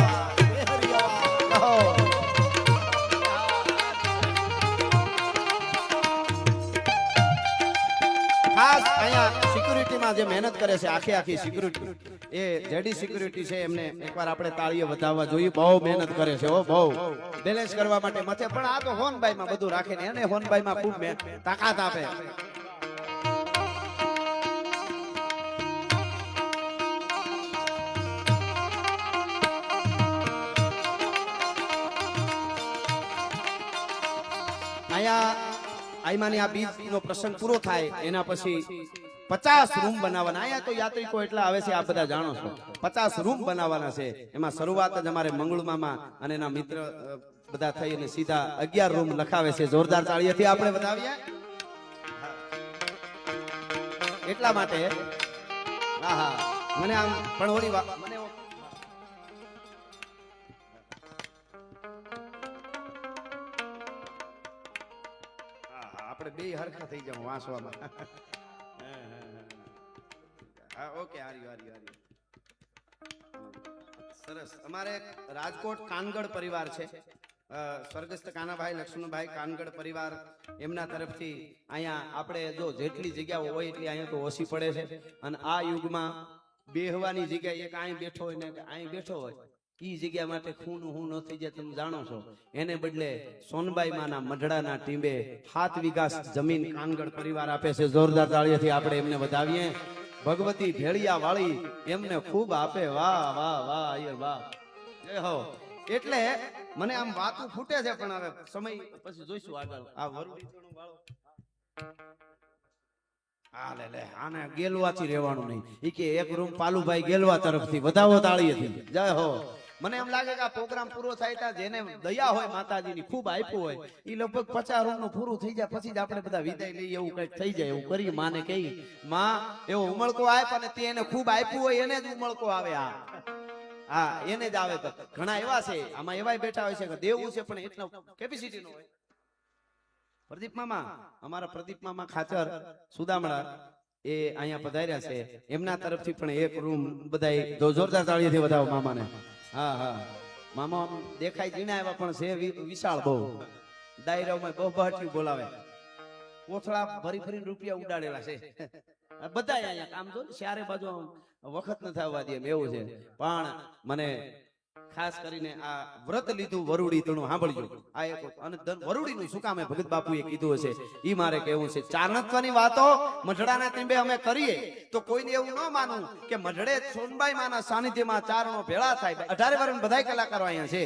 ખાસ અહીંયા સિક્યુરિટીમાં જે મહેનત કરે છે આખી સિક્યુરિટી એ જેડી સિક્યુરિટી છે, એમને એકવાર આપણે તાળીઓ વધાવવા જોઈએ. બહુ મહેનત કરે છે હો, બહુ બેલેન્સ કરવા માટે મથે. પણ આ તો હોનબાઈમાં બધું રાખે ને એને હોનબાઈમાં ખૂબ તાકાત આપે. આઈમાની આ બીજનો પ્રસંગ પૂરો થાય એના પછી 50 રૂમ બનાવવાના. અહીંયા તો યાત્રિકો એટલા આવે છે, આ બધા જાણો છો. 50 રૂમ બનાવવાના છે. એમાં શરૂઆત જ અમારે મંગળમામાં અને એના મિત્ર બધા થઈ અને સીધા 11 રૂમ લખાવે છે. જોરદાર તાળીઓથી આપણે વધાવીએ. એટલા માટે હા મને આમ પણ ઓલી મને આપણે બે હરખા થઈ જાવ વાંસવામાં. હા ઓકે હારી સરસ. અમારે રાજકોટ કાનગડ પરિવાર છે, સ્વર્ગસ્થ કાનાભાઈ લક્ષ્મણભાઈ કાનગડ પરિવાર, એમના તરફથી અહીંયા આપણે જો જેટલી જગ્યાઓ હોય એટલી અહીંયા તો ઓછી પડે છે. અને આ યુગમાં બેહવાની જગ્યા એક અહીં બેઠો હોય ને અહીં બેઠો હોય ઈ જગ્યા માટે ખૂન હું ન થઈ જાય તમે જાણો છો. એને બદલે સોનબાઈ માના મઢડાના ટીંબે 7 વીઘા જમીન કાનગડ પરિવાર આપે છે. જોરદાર તાળીઓથી આપણે એમને વધાવીએ. ભગવતી ભેળિયા વાળી એમને ખૂબ આપે. વાહ વાહ વાહ અય્યર વાહ, જય હો. એટલે મને આમ વાતું ફૂટે છે, પણ હવે સમય પછી જોઈશું આગળ. આ વરુડી વાળો લે આને ગેલવાથી રહેવાનું નહીં. ઈ કે એક રૂમ પાલુભાઈ ગેલવા તરફથી વધાવો તાળીએથી. જય હો. મને એમ લાગે કે આ પ્રોગ્રામ પૂરો થાય ત્યાં જેને દયા હોય માતાજીની ખૂબ આપ્યું હોય ઈ લગભગ 50 રૂમ નું પૂરું થઈ જાય પછી જ આપણે બધા વિદાય લઈએ. એવું કઈક થઈ જાય એવું કરી માને કહી માં એવો ઉમળકો આપ અને તે એને ખૂબ આપ્યું હોય એને જ ઉમળકો આવે. આ હા એને જ આવે તો ઘણા એવા છે આમાં એવાય બેઠા હોય છે કે દેવું છે પણ એટલો કેપેસિટી નો હોય. પ્રદીપ મામા, અમારા પ્રદીપ મામા ખાચર સુદામડા એ અહીંયા પધાર્યા છે, એમના તરફથી પણ એક રૂમ બધાય જોરદાર તાળીઓથી વધાવો મામાને. હા હા મામા આમ દેખાય જીણા એવા પણ છે વિશાળ બહુ, ડાયરાઓમાં બહુ બહાટી બોલાવે, કોથળા ભરી ભરીને રૂપિયા ઉડાડેલા છે. બધા અહીંયા કામ જો ચારે બાજુ વખત ન થવા દે એવું છે. પણ મને ખાસ કરીને આ વ્રત લીધું વરુડી તણું સાંભળજો. આ એક અને વરુડીનું શું કામ ભગત બાપુએ કીધું હશે ઈ મારે કહેવું છે. ચારણત્વની વાતો મઢડાના ટીંબે અમે કરીએ તો કોઈને એવું ન માનવું કે મઢડે સોનબાઈ માના સાનિધ્યમાં ચારણો ભેળા થાય. 18 વર્ષ બધાય કલાકારો અહીંયા છે,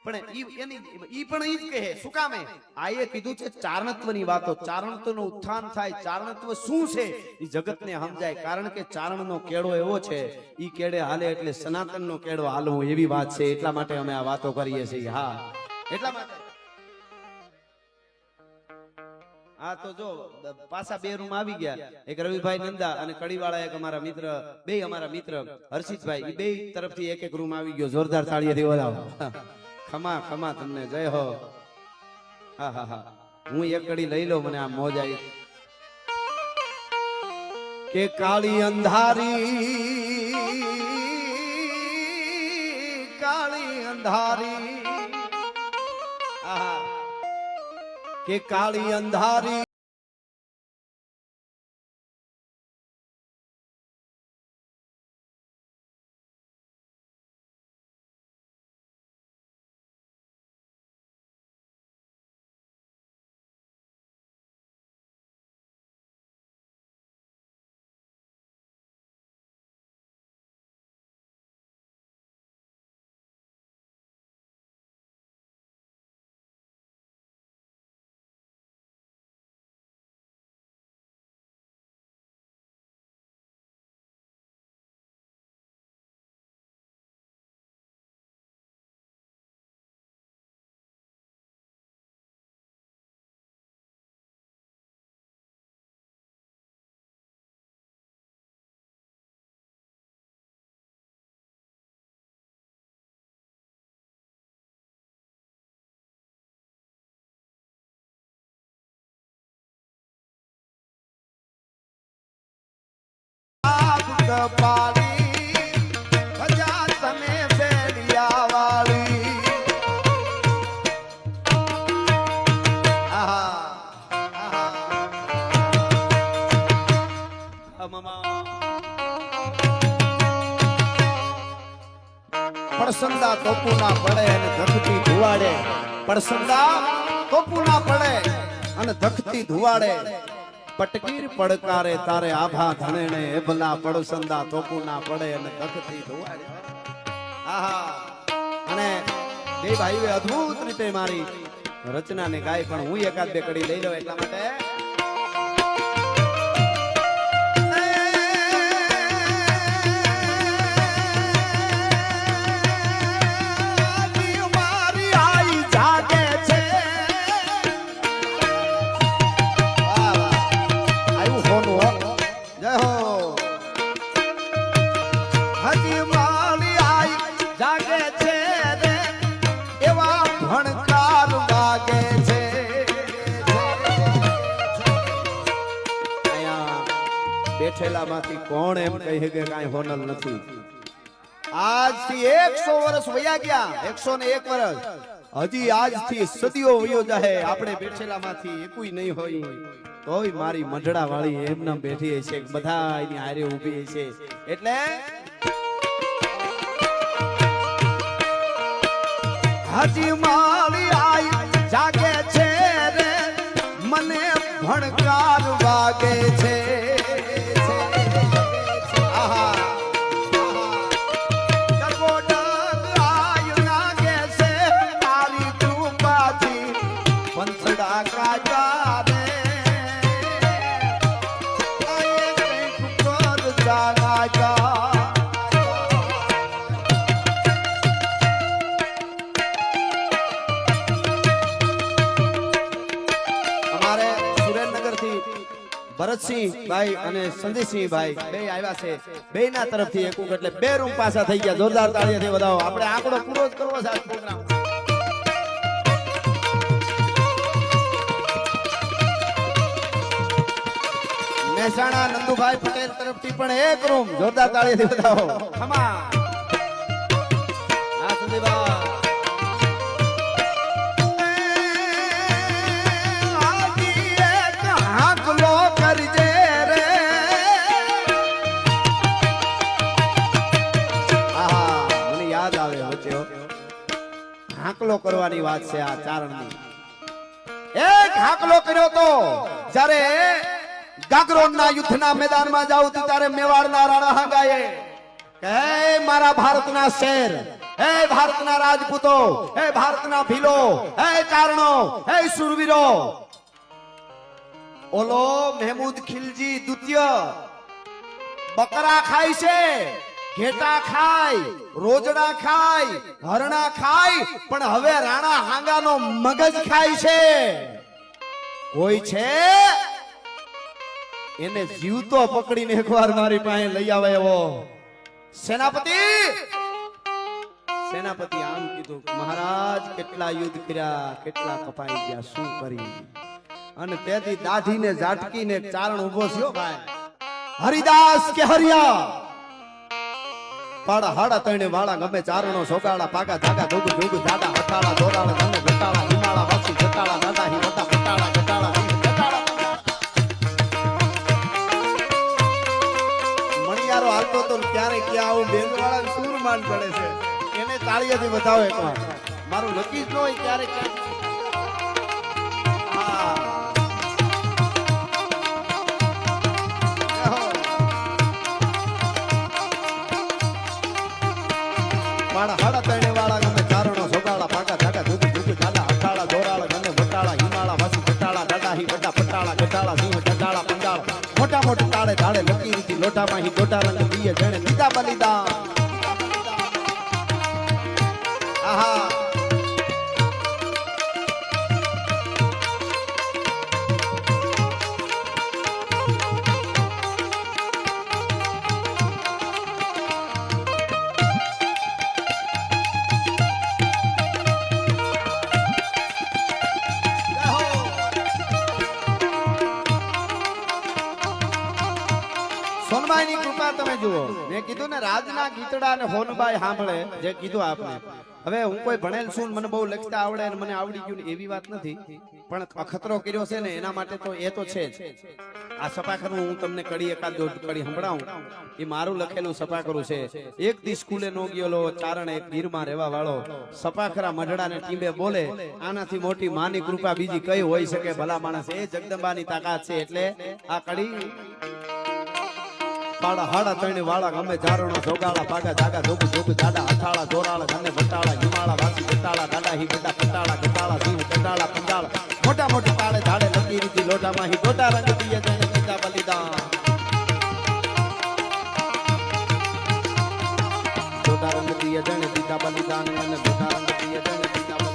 પણ ઈ પણ ઈ જ કહે શું કામે આ એ કીધું છે ચારણત્વની વાતો, ચારણત્વનું ઉત્થાન થાય, ચારણત્વ શું છે ઈ જગતને સમજાય. કારણ કે ચારણનો કેળો એવો છે ઈ કેડે હાલે એટલે સનાતનનો કેળો હાલવો એવી વાત છે. એટલા માટે અમે આ વાતો કરીએ છીએ. હા એટલા માટે. હા તો જો પાછા બે રૂમ આવી ગયા, એક રવિભાઈ નંદા અને કડીવાળા એક અમારા મિત્ર, બે અમારા મિત્ર હર્ષિતભાઈ, ઈ બે તરફથી એક રૂમ આવી ગયો. જોરદાર તાળીઓથી વધાવો. ખમા ખમા તમને જય હો. હા હા હા હું એક કડી લઈ લઉં, મને આ મોજ આવી. કે કાળી અંધારી, કાળી અંધારી, આહા કે કાળી અંધારી પાડી ભજા તમે બેડિયા વાળી. આહા આહા મામા પડસંદા તોપુ ના પડે અને ધખતી ધુવાડે, પડસંદા તોપુ ના પડે અને ધખતી ધુવાડે, પટકીર પડકારે તારે આભા ધણેને એબલા પડસંદા તોપુ ના પડે અને ધખતી ધુવાડે. આહા અને બે ભાઈઓએ અદ્ભુત રીતે મારી રચનાને ગાય, પણ હું એકાદ બે કડી લઈ લઉં એટલા માટે. બેઠેલામાંથી કોણ એમ કહે કે કાંઈ હોનલ નથી. આજથી 100 વર્ષ વયા ગયા, 101 વર્ષ હજી આજથી સદીઓ વયો જાહે, આપણે બેઠેલામાંથી એકુય નહીં હોય તોય મારી મઢડા વાળી એમના બેઠી છે, બધા એની હારે ઊભી છે. એટલે હજી માળી આઈ જાગે છે રે, મને ભણકાર વાગે છે. ભરતસિંહ ભાઈ અને સંદીપસિંહ ભાઈ બે આવ્યા છે. બેના તરફથી એક એટલે 2 રૂમ પાછા થઈ ગયા. જોરદાર તાળીઓથી વધાવો. આપણે આંકડો પૂરો જ કરવો છે આ પ્રોગ્રામ. મહેસાણા નંદુભાઈ પટેલ તરફથી પણ 1 રૂમ. જોરદાર તાળીઓથી વધાવો. ખમા હા સંદીપભાઈ. હાકલો કરવાની વાત છે આ ચારણની. એક હાકલો કર્યો તો જ્યારે ગાગરોનના યુદ્ધના મેદાનમાં જાવ ત્યારે મેવાડના રાણા હાંગાએ કે હે મારા ભારતના શેર, હે ભારતના રાજપૂતો, હે ભારતના ભીલો, હે ચારણો, હે સુરવીરો, ઓલો મહેમૂદ ખિલજી દ્વિતીય બકરા ખાય છે, ઘેટા ખાય, રોજડા ખાય, હરણા ખાય, પણ હવે રાણા હાંગાનો મગજ ખાય છે. કોઈ છે એને જીવતો પકડીને એકવાર મારી પાસે લઈ આવે એવો. સેનાપતિ આમ કીધું, મહારાજ કેટલા યુદ્ધ કર્યા, કેટલા કપાઈ ગયા, શું કરી. અને તેથી દાઢીને ઝાટકીને ચારણ ઉભો થયો ભાઈ. હરિદાસ કે હરિયા પાડા હાડા તણે વાળા ગમે ચારણો સોગાડા પાકા ધાગા ધોગ જોગ જાડા હટાળા દોરાળા ગમે ઘટાળા હિમાળા વાસી જટાળા દાદા હી વટા પટાળા ઘટાળા જટાળા. મણિયારો હાલતો તો ક્યારે ક્યાં આવું બેનવાળા સૂરમાન પડે છે. એને તાળીઓથી બતાવો એકવાર. મારું નક્કી જ ન હોય ક્યારે ક્યાં. પાડા હાડા તણે વાળા ગમે ચારણો સોગાડા પાકા ધાગા ધૂગ ધૂગ જાડા અટાળા દોરાળા ગમે વટાળા હિમાળા વાસી જટાળા દાદા હી વટા પટાળા ગટાળા સિંહ જટાળા પંજાળા મોટા મોટા તાળે ધાડે લકી રીતિ લોટામાં હી ગોટા રંગ દીએ જણે દીધા બલિદાન. આહા સોનબાઈની કૃપા તમે જુઓ. મેં કીધું ને રાજના ગીતડા અને હોનબાઈ સાંભળે જે કીધું આપને. હવે હું કોઈ ભણેલ છું, મને બહુ લખતા આવડે અને મને આવડી ગયું એવી વાત નથી, પણ અખતરો કર્યો છે ને એના માટે તો એ તો છે જ. આ સપાખરું હું તમને કડી એકાદ દોઢ કડી સંભળાવું. એ મારું લખેલું સપાખરું છે. એક દી સ્કૂલે નો ગયેલો ચારણ એક ગીરમાં રહેવા વાળો સપાખરા મઢડાને ટીંબે બોલે, આનાથી મોટી માની કૃપા બીજી કઈ હોઈ શકે ભલા માણસ. એ જગદંબાની તાકાત છે. એટલે આ કડી પાડા હાડા તણે વાળા ગમે ચારણો સોગાડા પાકા જાગા ધોગ ધોગ જાડા અટાળા દોરાળા ગમે વટાળા હિમાળા વાસી જટાળા દાદા હી વટા પટાળા ગટાળા સિંહ જટાળા પંજાળા મોટા મોટા તાળે ધાડે લકી રીતિ લોટામાં હી ગોટા રંગ દીએ જણે દીધા બલિદાન. ગોટા રંગ દીએ જણે દીધા બલિદાન અને ગોટા રંગ દીએ જણે દીધા બલિદાન.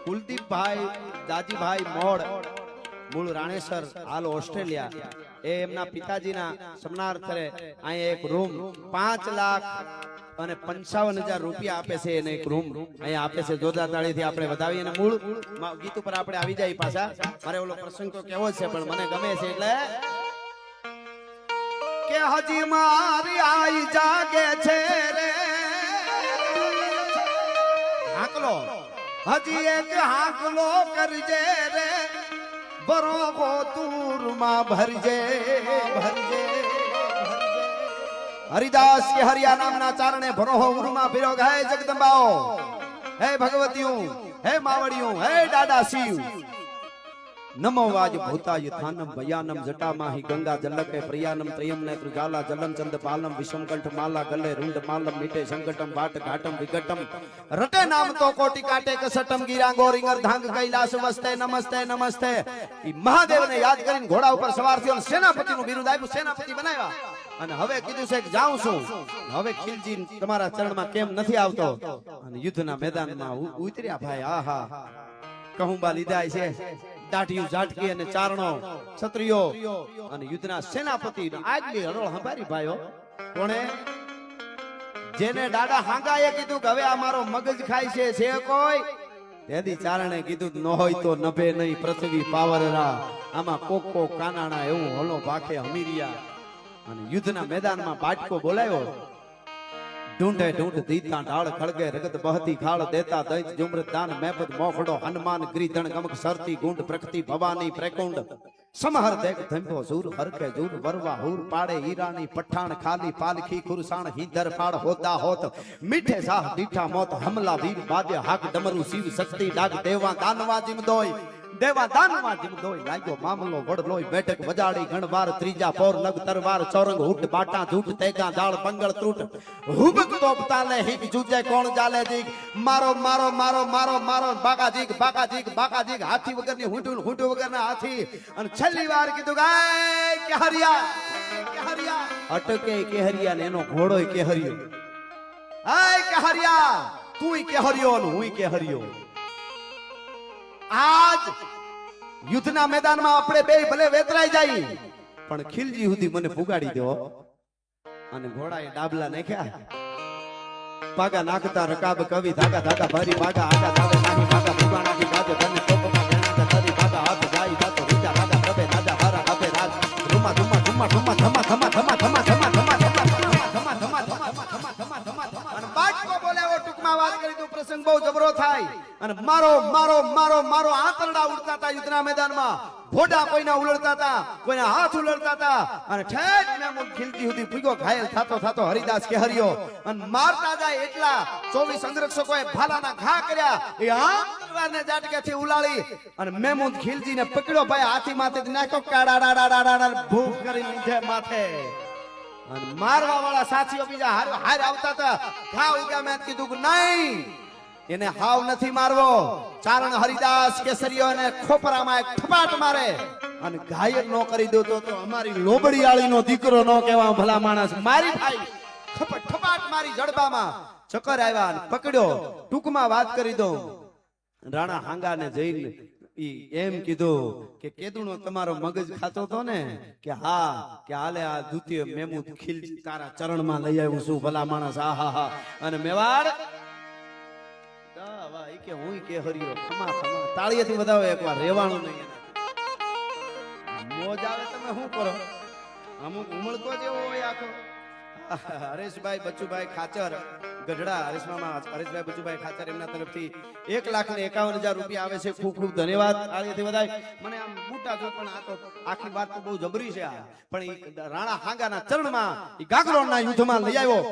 કુલદીપભાઈ દાજીભાઈ મોડ મૂળ રાણેસર હાલ ઓસ્ટ્રેલિયા. એ એમના પિતાજીના સન્માનાર્થે અહીંયા એક રૂમ 5,55,000 રૂપિયા આપે છે. એને એક રૂમ અહીંયા આપે છે. જોરદાર તાળીથી આપણે વધાવીએ. અને મૂળ ગીત ઉપર આપણે આવી જાય પાછા. મારે ઓલો પ્રસંગ તો કેવો છે પણ મને ગમે છે એટલે કે હજી મારી આઈ જાગે છે રે હાકલો, હજી એક હાકલો કરજે રે બરોબો તુરમાં ભરજે ભરજે. હરિદાસ કે હરિયા નામના ચારણે ભરોહો ઉરમાં ફેરો ગાય જગદંબાઓ, હે ભગવતીઓ, હે માવડીઓ, હે દાદા શિવ. નમો વાજ ભૂતાય થાનમ ભયાનમ જટામાહી ગંગા જલકે પ્રિયાનમ ત્રયમ નેત્ર જાલા જલમ ચંદ પાલમ વિષમકંઠ માલા ગલે રૂંડ માલમ મીઠે સંકટમ વાટ ઘાટમ વિકટમ રટે નામ તો કોટી કાટે કસટમ ગીરાંગો રીંગર ધાંગ કૈલાસ વસ્તે નમસ્તે નમસ્તે ઈ મહાદેવને યાદ કરીને ઘોડા ઉપર સવાર થયો અને સેનાપતિનું બિરુદ આપ્યું, સેનાપતિ બનાવ્યા. અને હવે કીધું છે કે જાઉં છું. હવે ખીલજી તમારા ચરણમાં કેમ નથી આવતો? અને યુદ્ધના મેદાનમાં ઉતર્યા ભાઈ. આહા, કહુંબા લીધા છે, દાઢીયું ઝાટકી અને ચારણો ક્ષત્રિયો અને યુદ્ધના સેનાપતિ આગલી હરોળ સંભારી ભાઈઓ. કોણે? જેને દાડા હાંગાએ કીધું કે હવે આ મારો મગજ ખાય છે કોઈ? તેથી ચારણે કીધું ન હોય તો નભે નહીં પૃથ્વી પાવરરા, આમાં કોકો કાનાણા એવું હોલો ભાખે હમીરિયા. અને યુદ્ધના મેદાનમાં બાટકો બોલાયો. ઢૂંઢે ઢૂંઢ દીતા ઢાળ ખળગે રગત બહતી ખાળ દેતા દૈત જુમૃત દાન મેપદ મોખડો હનુમાન ગ્રીધણ ગમક સરતી ગુંડ પ્રકૃતિ ભવાની પ્રેકુંડ સમહર દેખ ધંભો સૂર હરકે જૂર વરવા હુર પાડે હીરાની પઠાણ ખાલી પાલખી ખુરસાણ હીધર ફાડ હોતા હોત મીઠે સાહ દીઠા મોત હમલા વીર બાદ્ય હાક ડમરુ શિવ શક્તિ ડાગ દેવા દાનવા જીમ દોય દેવા દાનવા જીમ દોય લાગ્યો મામલો વડલોય બેઠક વજાડી ગણવાર ત્રીજા પોર લગ તરવાર ચોરંગ હુટ બાટા ઝૂટ તેગા દાળ બંગળ ત્રુટ હુબક તોપતા લે હિક જુજે કોણ જાલે જીક મારો મારો મારો મારો મારો બાકા જીક બાકા જીક બાકા જીક હાથી વગરની હુંટુલ હુંટુ વગરના હાથી. અને છેલ્લી વાર કીધું ગાય કેહરિયા કેહરિયા અટકે કેહરિયા ને એનો ઘોડોય કેહરિયો. હાય કેહરિયા, તુંય કેહરિયો ને હુંય કેહરિયો. આજ યુદ્ધના મેદાનમાં આપણે બે ભલે વેતરાઈ જાય પણ ખીલજી સુધી મને પુગાડી દો. અને ઘોડાએ ડાબલા નાખ્યા, પાગા નાખતા રકાબ કવિ ધાગા ધાગા ભરી પાગા આગા ધાવે નાની પાગા ભૂગા નાખી ગાજે તને ટોપમાં ગેણા તરી પાગા હાથ જાય જાતો રીજા રાજા પ્રભે રાજા હારા આપે રાજ ધુમા ધુમા ધુમા ધુમા ધમા ધમા ધમા ધમા ધમા ધમા ધમા ધમા ધમા ધમા. અને બાટકો બોલાવો. ટૂંકમાં વાત કરી તો પ્રસંગ બહુ જબરો થાય. અને મારો મારો મારો મારો આંતરડા ઉડતા હતા યુદ્ધના મેદાનમાં. ભોડા કોઈના ઉલળતા હતા, કોઈના હાથ ઉલળતા હતા. અને ઠેઠ મેમુન ખીલજી સુધી પૂગ્યો ઘાયલ થાતો થાતો હરિદાસ કેહરિયો. અને મારતા જાય એટલા 24 અંગરક્ષકોએ ભાલાના ઘા કર્યા. એ આમ તલવારને જાટકેથી ઉલાળી અને મેમુન ખીલજીને પકડ્યો ભાઈ, હાથી માથે નાખ્યો કાડાડાડાડાડા ભૂખ કરી લીધે માથે. અને મારવા વાળા સાથીઓ બીજા હાર આવતા હતા. ઘા ઉગ્યા. મેં કીધું કે નહીં, એને હાવ નથી મારવો. ચારણ હરિદાસ કેસરીઓ ને ખોપરામાં એક ઠપાટ મારે અને ઘાયલ નો કરી દો તો અમારી લોબડીયાળીનો દીકરો નો કહેવા ભલા માણસ. મારી ભાઈ ઠપાટ મારી જડબામાં ચક્કર આવ્યા અને પકડ્યો. ટૂંકમાં વાત કરી દઉં, રાણા હાંગાને જઈને એમ કીધું કે કેદુનો તમારો મગજ ખાતો તો ને? કે હા. કે હાલે આ દ્વિતીય મેમુદ ખીલજી તારા ચરણમાં લઈ આવ્યું છું ભલા માણસ. આ હા હા. અને મેવાડ કે હું કે હરિયો ખમા ખમા તાળીએથી વધાવો એકવાર, રેવાનું નહીં. મોજ આવે તમે શું કરો? અમુક ઉમળકો જેવો હોય આખો. હરેશભાઈ બચુભાઈ ખાચર ગઢડા, હરેશભાઈ બચુભાઈ ખાચર એમના તરફથી 1,51,000 રૂપિયા આવે છે. ખૂબ ખૂબ ધન્યવાદ. તાળીએથી વધાય. મને આમ બુટા જો પણ આ તો આખી વાત તો બહુ જબરી છે. આ પણ ઈ રાણા હાંગાના ચરણમાં ઈ ગાગરોળના યુદ્ધમાં લઈ આવ્યો,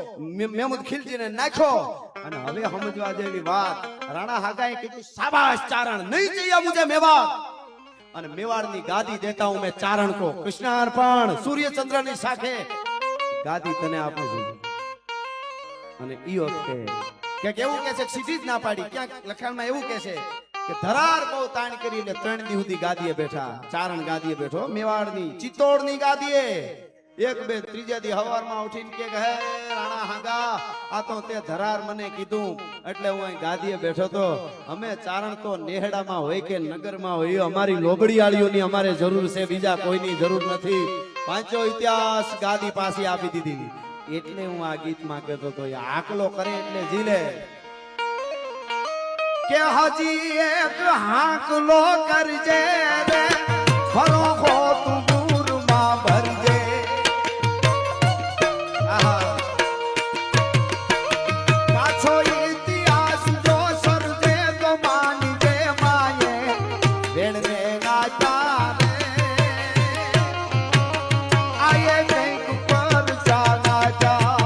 મેમુદ ખીલજીને નાખ્યો. અને હવે સમજવા જેવી વાત, રાણા હાગાએ કીધું શાબાશ ચારણ, નહીં જઈએ મુજે મેવાડ. અને મેવાડની ગાદી દેતા હું મેં ચારણ કો કૃષ્ણાર્પણ. સૂર્યચંદ્રની સાથે ગાદી તને આપું છું. અને ઈ વખતે ક્યાંક એવું કે છે, સીધી જ ના પાડી. ક્યાંક લખાણમાં એવું કે છે કે ધરાર બહુ તાણ કરી એટલે 3 દી સુધી ગાદીએ બેઠા. ચારણ ગાદીએ બેઠો, મેવાડની ચિત્તોડની ગાદીએ. 1 2 ત્રીજા દી હવારમાં ઉઠીને કે હે રાણા હાંગા, આ તો તે ધરાર મને કીધું એટલે હું અહીં ગાદીએ બેઠો તો. અમે ચારણ તો નેહડામાં હોય કે નગરમાં હોય, અમારી લોબડીયાળીઓની અમારે જરૂર છે, બીજા કોઈની જરૂર નથી. પાંચો ઇતિહાસ ગાદી પાસે આપી દીધી. એટલે હું આ ગીતમાં કહેતો તો આકલો કરે એટલે જીલે. કે હજી એક હાકલો કરજે રે ફરો ખો તું ગુરમાં ભરજે. પાછો ઇતિહાસ જો સરજે તો માનજે માયે વેણને ગાતા રે આયે કંઈક પર ચાલા જા.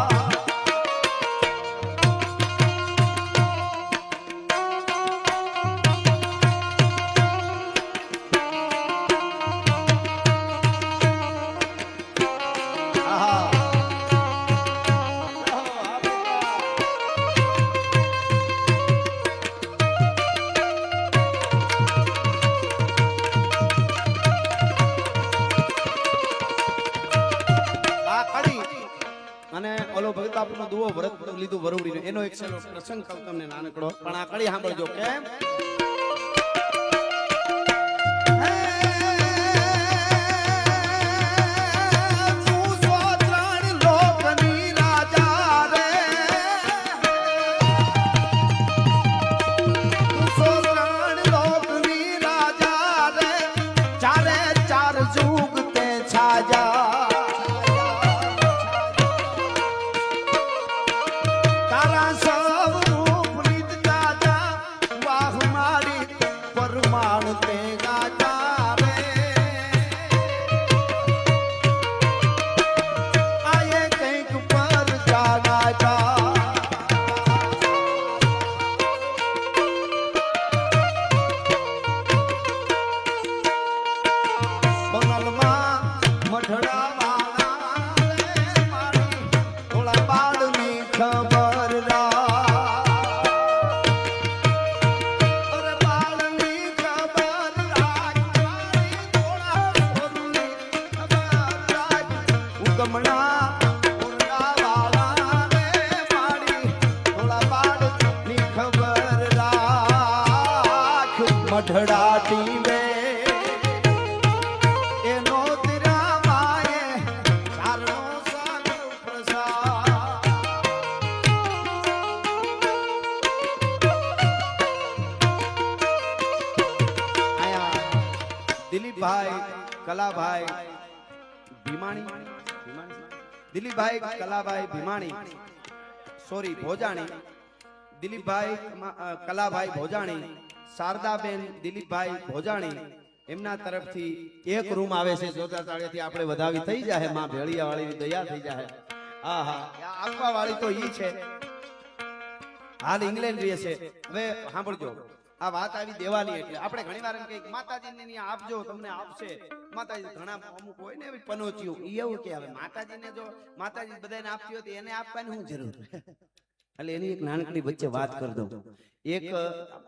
અને ઓલો ભગત આપણો દુઓ વ્રત લીધું વરુડીનો એનો એક છેલ્લો પ્રસંગ કહું તમને નાનકડો, પણ આ કડી સાંભળજો કેમ. મઢડાટી વે એનો તેરા માએ ચારણો સાગર પ્રસાદ. આયા દિલીપભાઈ કલાભાઈ ભીમાણી, દિલીપભાઈ કલાભાઈ ભીમાણી, સોરી ભોજાણી, દિલીપભાઈ કલાભાઈ ભોજાણી, શારદાબેન દિલીપભાઈ ભોજાણી, એમના તરફથી એક રૂમ આવે છે. જોતા તાળીથી આપણે વધાવી થઈ જાય, માં ભેળિયા વાળીની દયા થઈ જાય. હા હા, આપવા વાળી તો ઈ છે, હાલ ઇંગ્લેન્ડ રહે છે. હવે સાંભળજો, આ વાત આવી દેવાની એટલે આપણે ઘણી વાર એમ કહીએ માતાજીને આપજો તમને આપશે. માતાજી ઘણા અમુક હોય ને એવી પનોચીઓ, ઈ એવું કે હવે માતાજીને જો માતાજી બધાને આપતી હોય તો એને આપવાની શું જરૂર? એટલે એની એક નાનકડી વચ્ચે વાત કરી દઉં. એક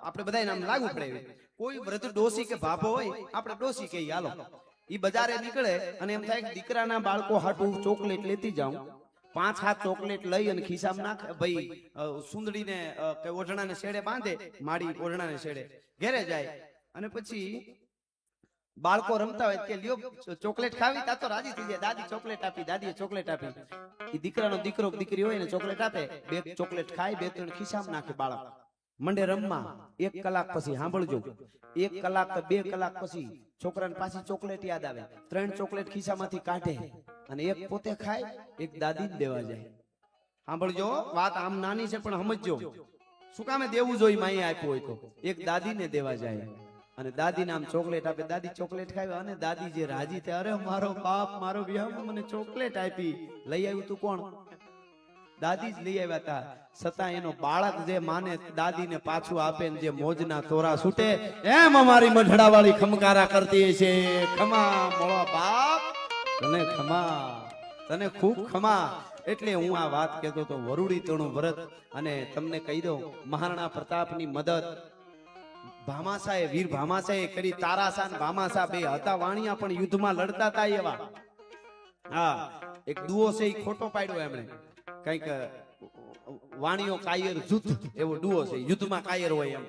આપણે બધાય નામ લાગુ પડે, કોઈ વૃદ્ધ ડોસી કે ભાભો હોય, આપણે ડોસી કહીએ હાલો, ઈ બજારે નીકળે અને એમ થાય કે દીકરાના બાળકો હાટું ચોકલેટ લેતી જાઉં, 5-7 ચોકલેટ લઈ અને ખિસ્સામાં નાખે, ભાઈ સુંદડીને કે ઓઢણાને શેડે બાંધે, માડી ઓઢણાને શેડે ઘેરે જાય અને પછી બાળકો રમતા હોય કે લ્યો ચોકલેટ ખાવી, તા તો રાજી થઈ જાય, દાદી ચોકલેટ આપી, દાદીએ ચોકલેટ આપી. ઈ દીકરાનો દીકરો દીકરી હોય ને ચોકલેટ આપે, 2 ચોકલેટ ખાય, 2-3 ખિસ્સામાં નાખે, બાળક મંડે રમવા. 1 કલાક પછી સાંભળજો, 1 કલાક કે 2 કલાક પછી છોકરાને પાછી ચોકલેટ યાદ આવે, 3 ચોકલેટ ખિસ્સામાંથી કાઢે અને એક પોતે ખાય, એક દાદીને દેવા જાય. સાંભળજો, વાત આમ નાની છે પણ સમજજો, શું કામે દેવું જોઈએ, માએ આપ્યું હોય તો. એક દાદીને દેવા જાય અને દાદીને આમ ચોકલેટ આપે, દાદી ચોકલેટ ખાવે અને દાદી જે રાજી થાય, અરે મારો બાપ મારો વિહામો મને ચોકલેટ આપી. લઈ આવ્યું તું કોણ? દાદી જ લઈ આવ્યા હતા. છતાં એનો બાળક જે માને દાદીને પાછું આપે ને જે મોજના તોરા છૂટે, એમ અમારી મઢડા વાળી ખમકારા કરતી છે. ખમા મોળા બાપ, તને ખમા, તને ખૂબ ખમા. એટલે હું આ વાત કહેતો તો વરુડી તણું વ્રત. અને તમને કહી દઉં, મહારાણા પ્રતાપની મદદ ભામાસાએ, વીર ભામાસાએ કરી. તારાસા ને ભામાસા બે હતા વાણિયા, પણ યુદ્ધમાં લડતા હતા એવા. હા, એક દુઓ છે એ ખોટો પાડ્યો એમણે, કઈક વાણિયો કાયર જૂથ એવો દુઓ છે, યુદ્ધમાં કાયર હોય એમ.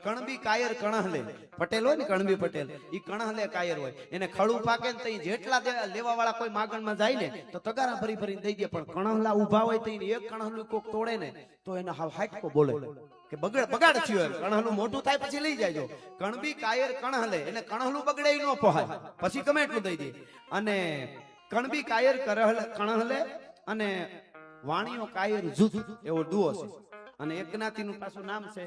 કણબી કાયર કણહલે, પટેલ હોય ને કણબી પટેલ, ઈ કણહલે કાયર હોય. એને ખડું પાકે ને તઈ જેટલા લેવા વાળા કોઈ માગણમાં જાય ને તો તગારા ભરી ભરીને દઈ દે, પણ કણહલા ઊભા હોય તઈ એક કણહલું કોક તોડે ને તો એને હાવ હાટકો બોલે કે બગાડ થયો એમ. કણહલું મોટું થાય પછી લઈ જાયજો. કણબી કાયર કણહલે, એને કણહલું બગડે ન પોહાય, પછી ગમે એટલું દઈ દે. અને કણબી કાયર કણહલે અને વાણિયો કાયર જૂથ એવો દુઓ છે. અને એક જ્ઞાતિનું પાછું નામ છે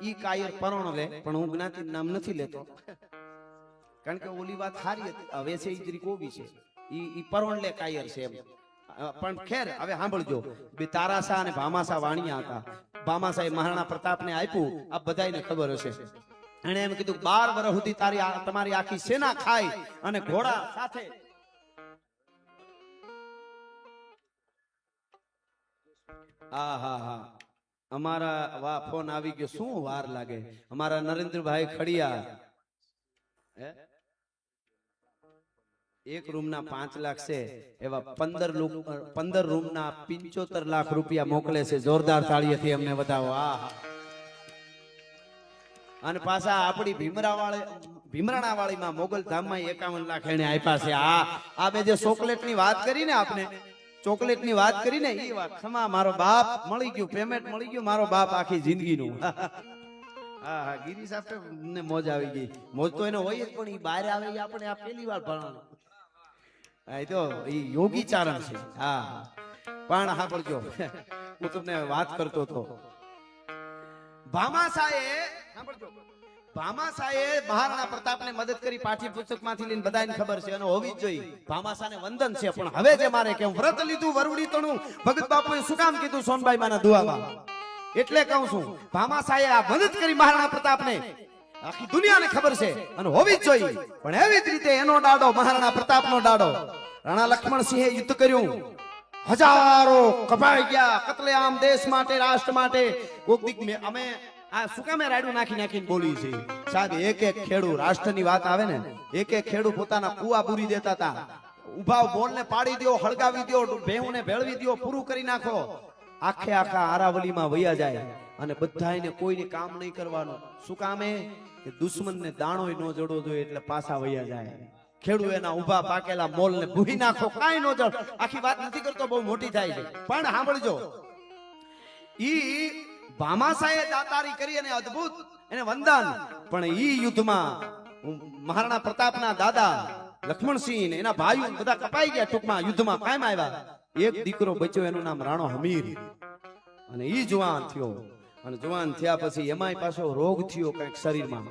ઈ કાયર પરોણ લે, પણ હું જ્ઞાતિનું નામ નથી લેતો કારણ કે ઓલી વાત સારી હતી. હવે છે ઈજરી કોબી છે, ઈ પરોણ લે કાયર છે એમ. પણ ખેર હવે સાંભળજો, બે તારાસા અને ભામાસા વાણિયા હતા. ભામાસાએ મહારાણા પ્રતાપને આપ્યું, આ બધાયને ખબર હશે. એણે એમ કીધું 12 વર્ષ સુધી તમારી આખી સેના ખાય અને ઘોડા સાથે. હા હા હા, અમારા ફોન આવી ગયો, શું વાર લાગે. અમારા નરેન્દ્રભાઈ ખડિયા, એક રૂમના 5 લાખ છે એવા 15 રૂમના 75 લાખ રૂપિયા મોકલે છે. જોરદાર તાળીઓથી અમને બતાવો. અને પાછા આપણી ભીમરાણા વાળીમાં મોગલ ધામમાં 51 લાખ એને આપ્યા છે. આ બે જે ચોકલેટ ની વાત કરી ને આપણે ચોકલેટ ની વાત કરી ને એ વાત ખમા મારો બાપ મળી ગયું, પેમેન્ટ મળી ગયું મારો બાપ આખી જિંદગીનું. હા ગિરી સાહેબ ને મોજ આવી ગઈ. મોજ તો એને હોય જ, પણ એ બહાર આવે એ આપણે આ પહેલી વાર ભણવાનું. એ તો એ યોગી ચારણ છે. હા પણ હા પડજો હું તમને વાત કરતો હતો. ભામાશાહે મહારાણા પ્રતાપને મદદ કરી પાઠ્યપુસ્તકમાંથી લઈને બધાને ખબર છે અને હોવી જ જોઈએ. ભામાશાહને વંદન છે. પણ હવે જે મારે કેવું વ્રત લીધું વરુડી તણું ભગત બાપુએ શું કામ કીધું સોનબાઈ માના દુઆમાં એટલે કહું છું ભામાશાહે આ મદદ કરી મહારાણા પ્રતાપને આખી દુનિયાને ખબર છે અને હોવી જ જોઈએ. પણ એવી જ રીતે એનો દાડો મહારાણા પ્રતાપનો દાડો રાણા લક્ષ્મણસિંહે યુદ્ધ કર્યું. હજારો કપાઈ ગયા. કતલેઆમ દેશ માટે રાષ્ટ્ર માટે કોક દીક અમે આ શું કામે રાડું નાખીને બોલી છે સાહેબ. એક ખેડૂ રાષ્ટ્રની વાત આવે ને એક ખેડૂ પોતાના કુવા પૂરી દેતા હતા. ઉભા બોલને પાડી દો, હળગાવી દો, ભેહુંને ભેળવી દો, પૂરું કરી નાખો. આખા આરાવલીમાં વયા જાય અને બધાયને કોઈને કામ નહીં કરવાનું. શું કામે કે દુશ્મનને દાણોય ન જડવો જોઈએ એટલે પાછા વયા જાય. ખેડૂ એના ઉભા પાકેલા મોલને ભૂહી નાખો, કાંઈ ન જડ. આખી વાત નથી કરતો, બહુ મોટી થાય છે. પણ સાંભળજો, ઈ ભામાશાહે દાતારી કરી અને અદ્ભુત એને વંદન. પણ ઈ યુદ્ધમાં મહારાણા પ્રતાપના દાદા લક્ષ્મણસિંહ ને એના ભાઈઓ બધા કપાઈ ગયા. ટૂંકમાં યુદ્ધમાં કાયમ આવ્યા. એક દીકરો બચ્યો, એનું નામ રાણો હમીર. અને ઈ જુવાન થયો. અને જુવાન થયા પછી એમાંય પાછો રોગ થયો કંઈક શરીરમાં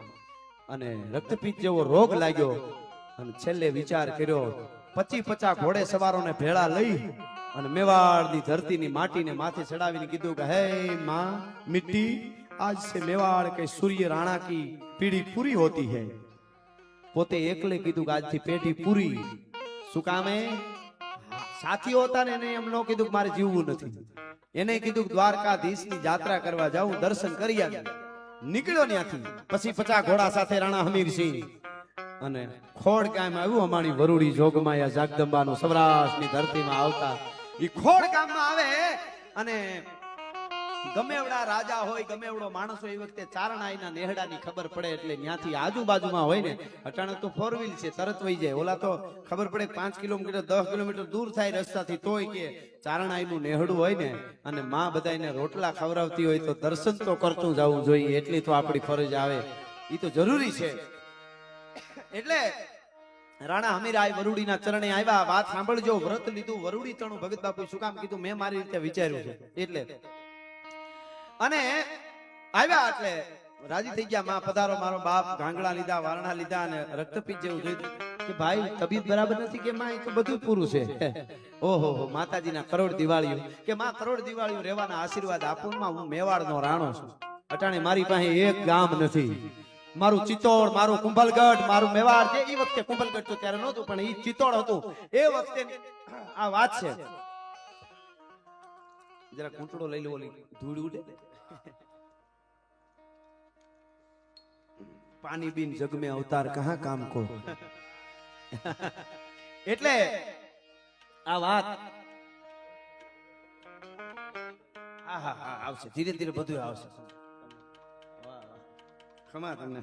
અને રક્તપિત્ત જેવો રોગ લાગ્યો. અને છેલ્લે વિચાર કર્યો 50 ઘોડે સવારોને ભેળા લઈ અને મેવાડની ધરતીની માટીને માથે ચડાવીને કીધું કે હે માँ मिट्टी आज से मेवाड़ के सूर्य राणा की पीढ़ी पूरी होती है. પોતે એકલે કીધું કે આજથી પેઢી પૂરી. શું કામે સાથીઓ હતા ને એને એમ ન કીધું કે મારે જીવવું નથી. એને કીધું કે દ્વારકાધીશની યાત્રા કરવા જાઉં, દર્શન કરી આવી. નીકળ્યો ત્યાંથી. પછી 50 ઘોડા સાથે રાણા હમીરસિંહ અને ખોડ કામ આવ્યું અમારી વરુડી જોગમાયા જાગદંબાનું સૌરાષ્ટ્રની ધરતીમાં આવતા. ઈ ખોડ ગામમાં આવે અને ગમે એવડા રાજા હોય, ગમે એવડો માણસ હોય, એ વખતે ચારણાઈના નેહડાની ખબર પડે એટલે ત્યાંથી આજુબાજુમાં હોય ને, અટાણે તો 4 વ્હીલ છે, તરત વહી જાય. ઓલા તો ખબર પડે 5 કિલોમીટર 10 કિલોમીટર દૂર થાય રસ્તાથી, તોય કે ચારણાઈનું નેહડું હોય ને અને માં બધાને રોટલા ખવડાવતી હોય તો દર્શન તો કરતું જવું જોઈએ. એટલી તો આપણી ફરજ આવે, એ તો જરૂરી છે. એટલે રાણા હમીરાય વરુડીના ચરણે આવ્યા. વાત સાંભળજો, વ્રત લીધું વરુડી તણું ભગત બાપુ શું કામ કીધું મેં મારી રીતે વિચાર્યું છે એટલે. અને આવ્યા એટલે રાજી થઈ ગયા. માં પધારો, મારો બાપ. ગાંગડા લીધા, વારણા લીધા અને રક્તપિત્ત જેવું જોયું કે ભાઈ તબિયત બરાબર નથી કે માં, એ તો બધું પૂરું છે. ઓહો માતાજીના કરોડ દિવાળીઓ કે માં કરોડ દિવાળીઓ રહેવાના આશીર્વાદ આપો. માં હું મેવાડનો રાણો છું. અટાણે મારી પાસે એક ગામ નથી. મારું ચિત્તોડ, મારું કુંભલગઢ, મારું મેવાડ. જે એ વખતે કુંભલગઢ તો ત્યારે નહોતું પણ એ ચિત્તોડ હતું. એ વખતે આ વાત છે. જરા કૂંટડો લઈ લો, ઓલી ધૂળ ઉડે. પાણી બીન જગ में अवतार कहां काम को. એટલે આ વાત હા આવશે, ધીરે ધીરે બધું આવશે. ખમા તમને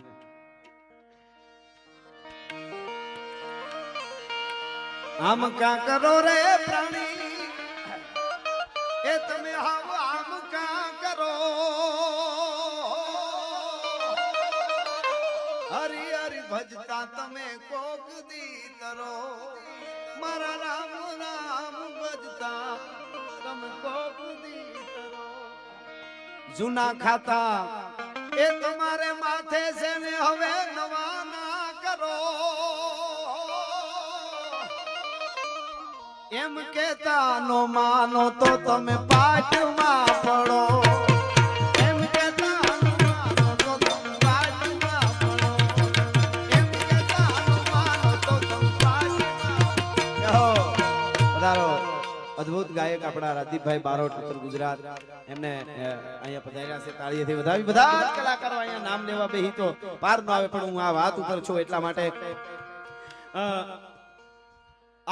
આમ કા કરો રે પ્રાણી, એ તમે આમ કા કરો. હરી હરી ભજતા તમે કોક દી તરો. મારા રામ રામ ભજતા તમે કોક દી તરો. જૂના ખાતા એ તમારે માથે છે ને હવે નવા ના કરો. એમ કેતા નો માનો તો તમે પાઠમાં પડો. એમ કેતા નો માનો તો તમે પાઠમાં પડો. એમ કેતા નો માનો તો તમે પાઠમાં. પધારો અદ્ભુત ગાયક આપણા રાજદીપભાઈ બારોટ, ઉત્તર ગુજરાત. એમને અહીંયા પધાર્યા છે, તાળીઓથી વધાવી. બધા જ કલાકારો અહીંયા નામ લેવા બેહી તો પાર ન આવે, પણ હું આ વાત ઉપર છું એટલા માટે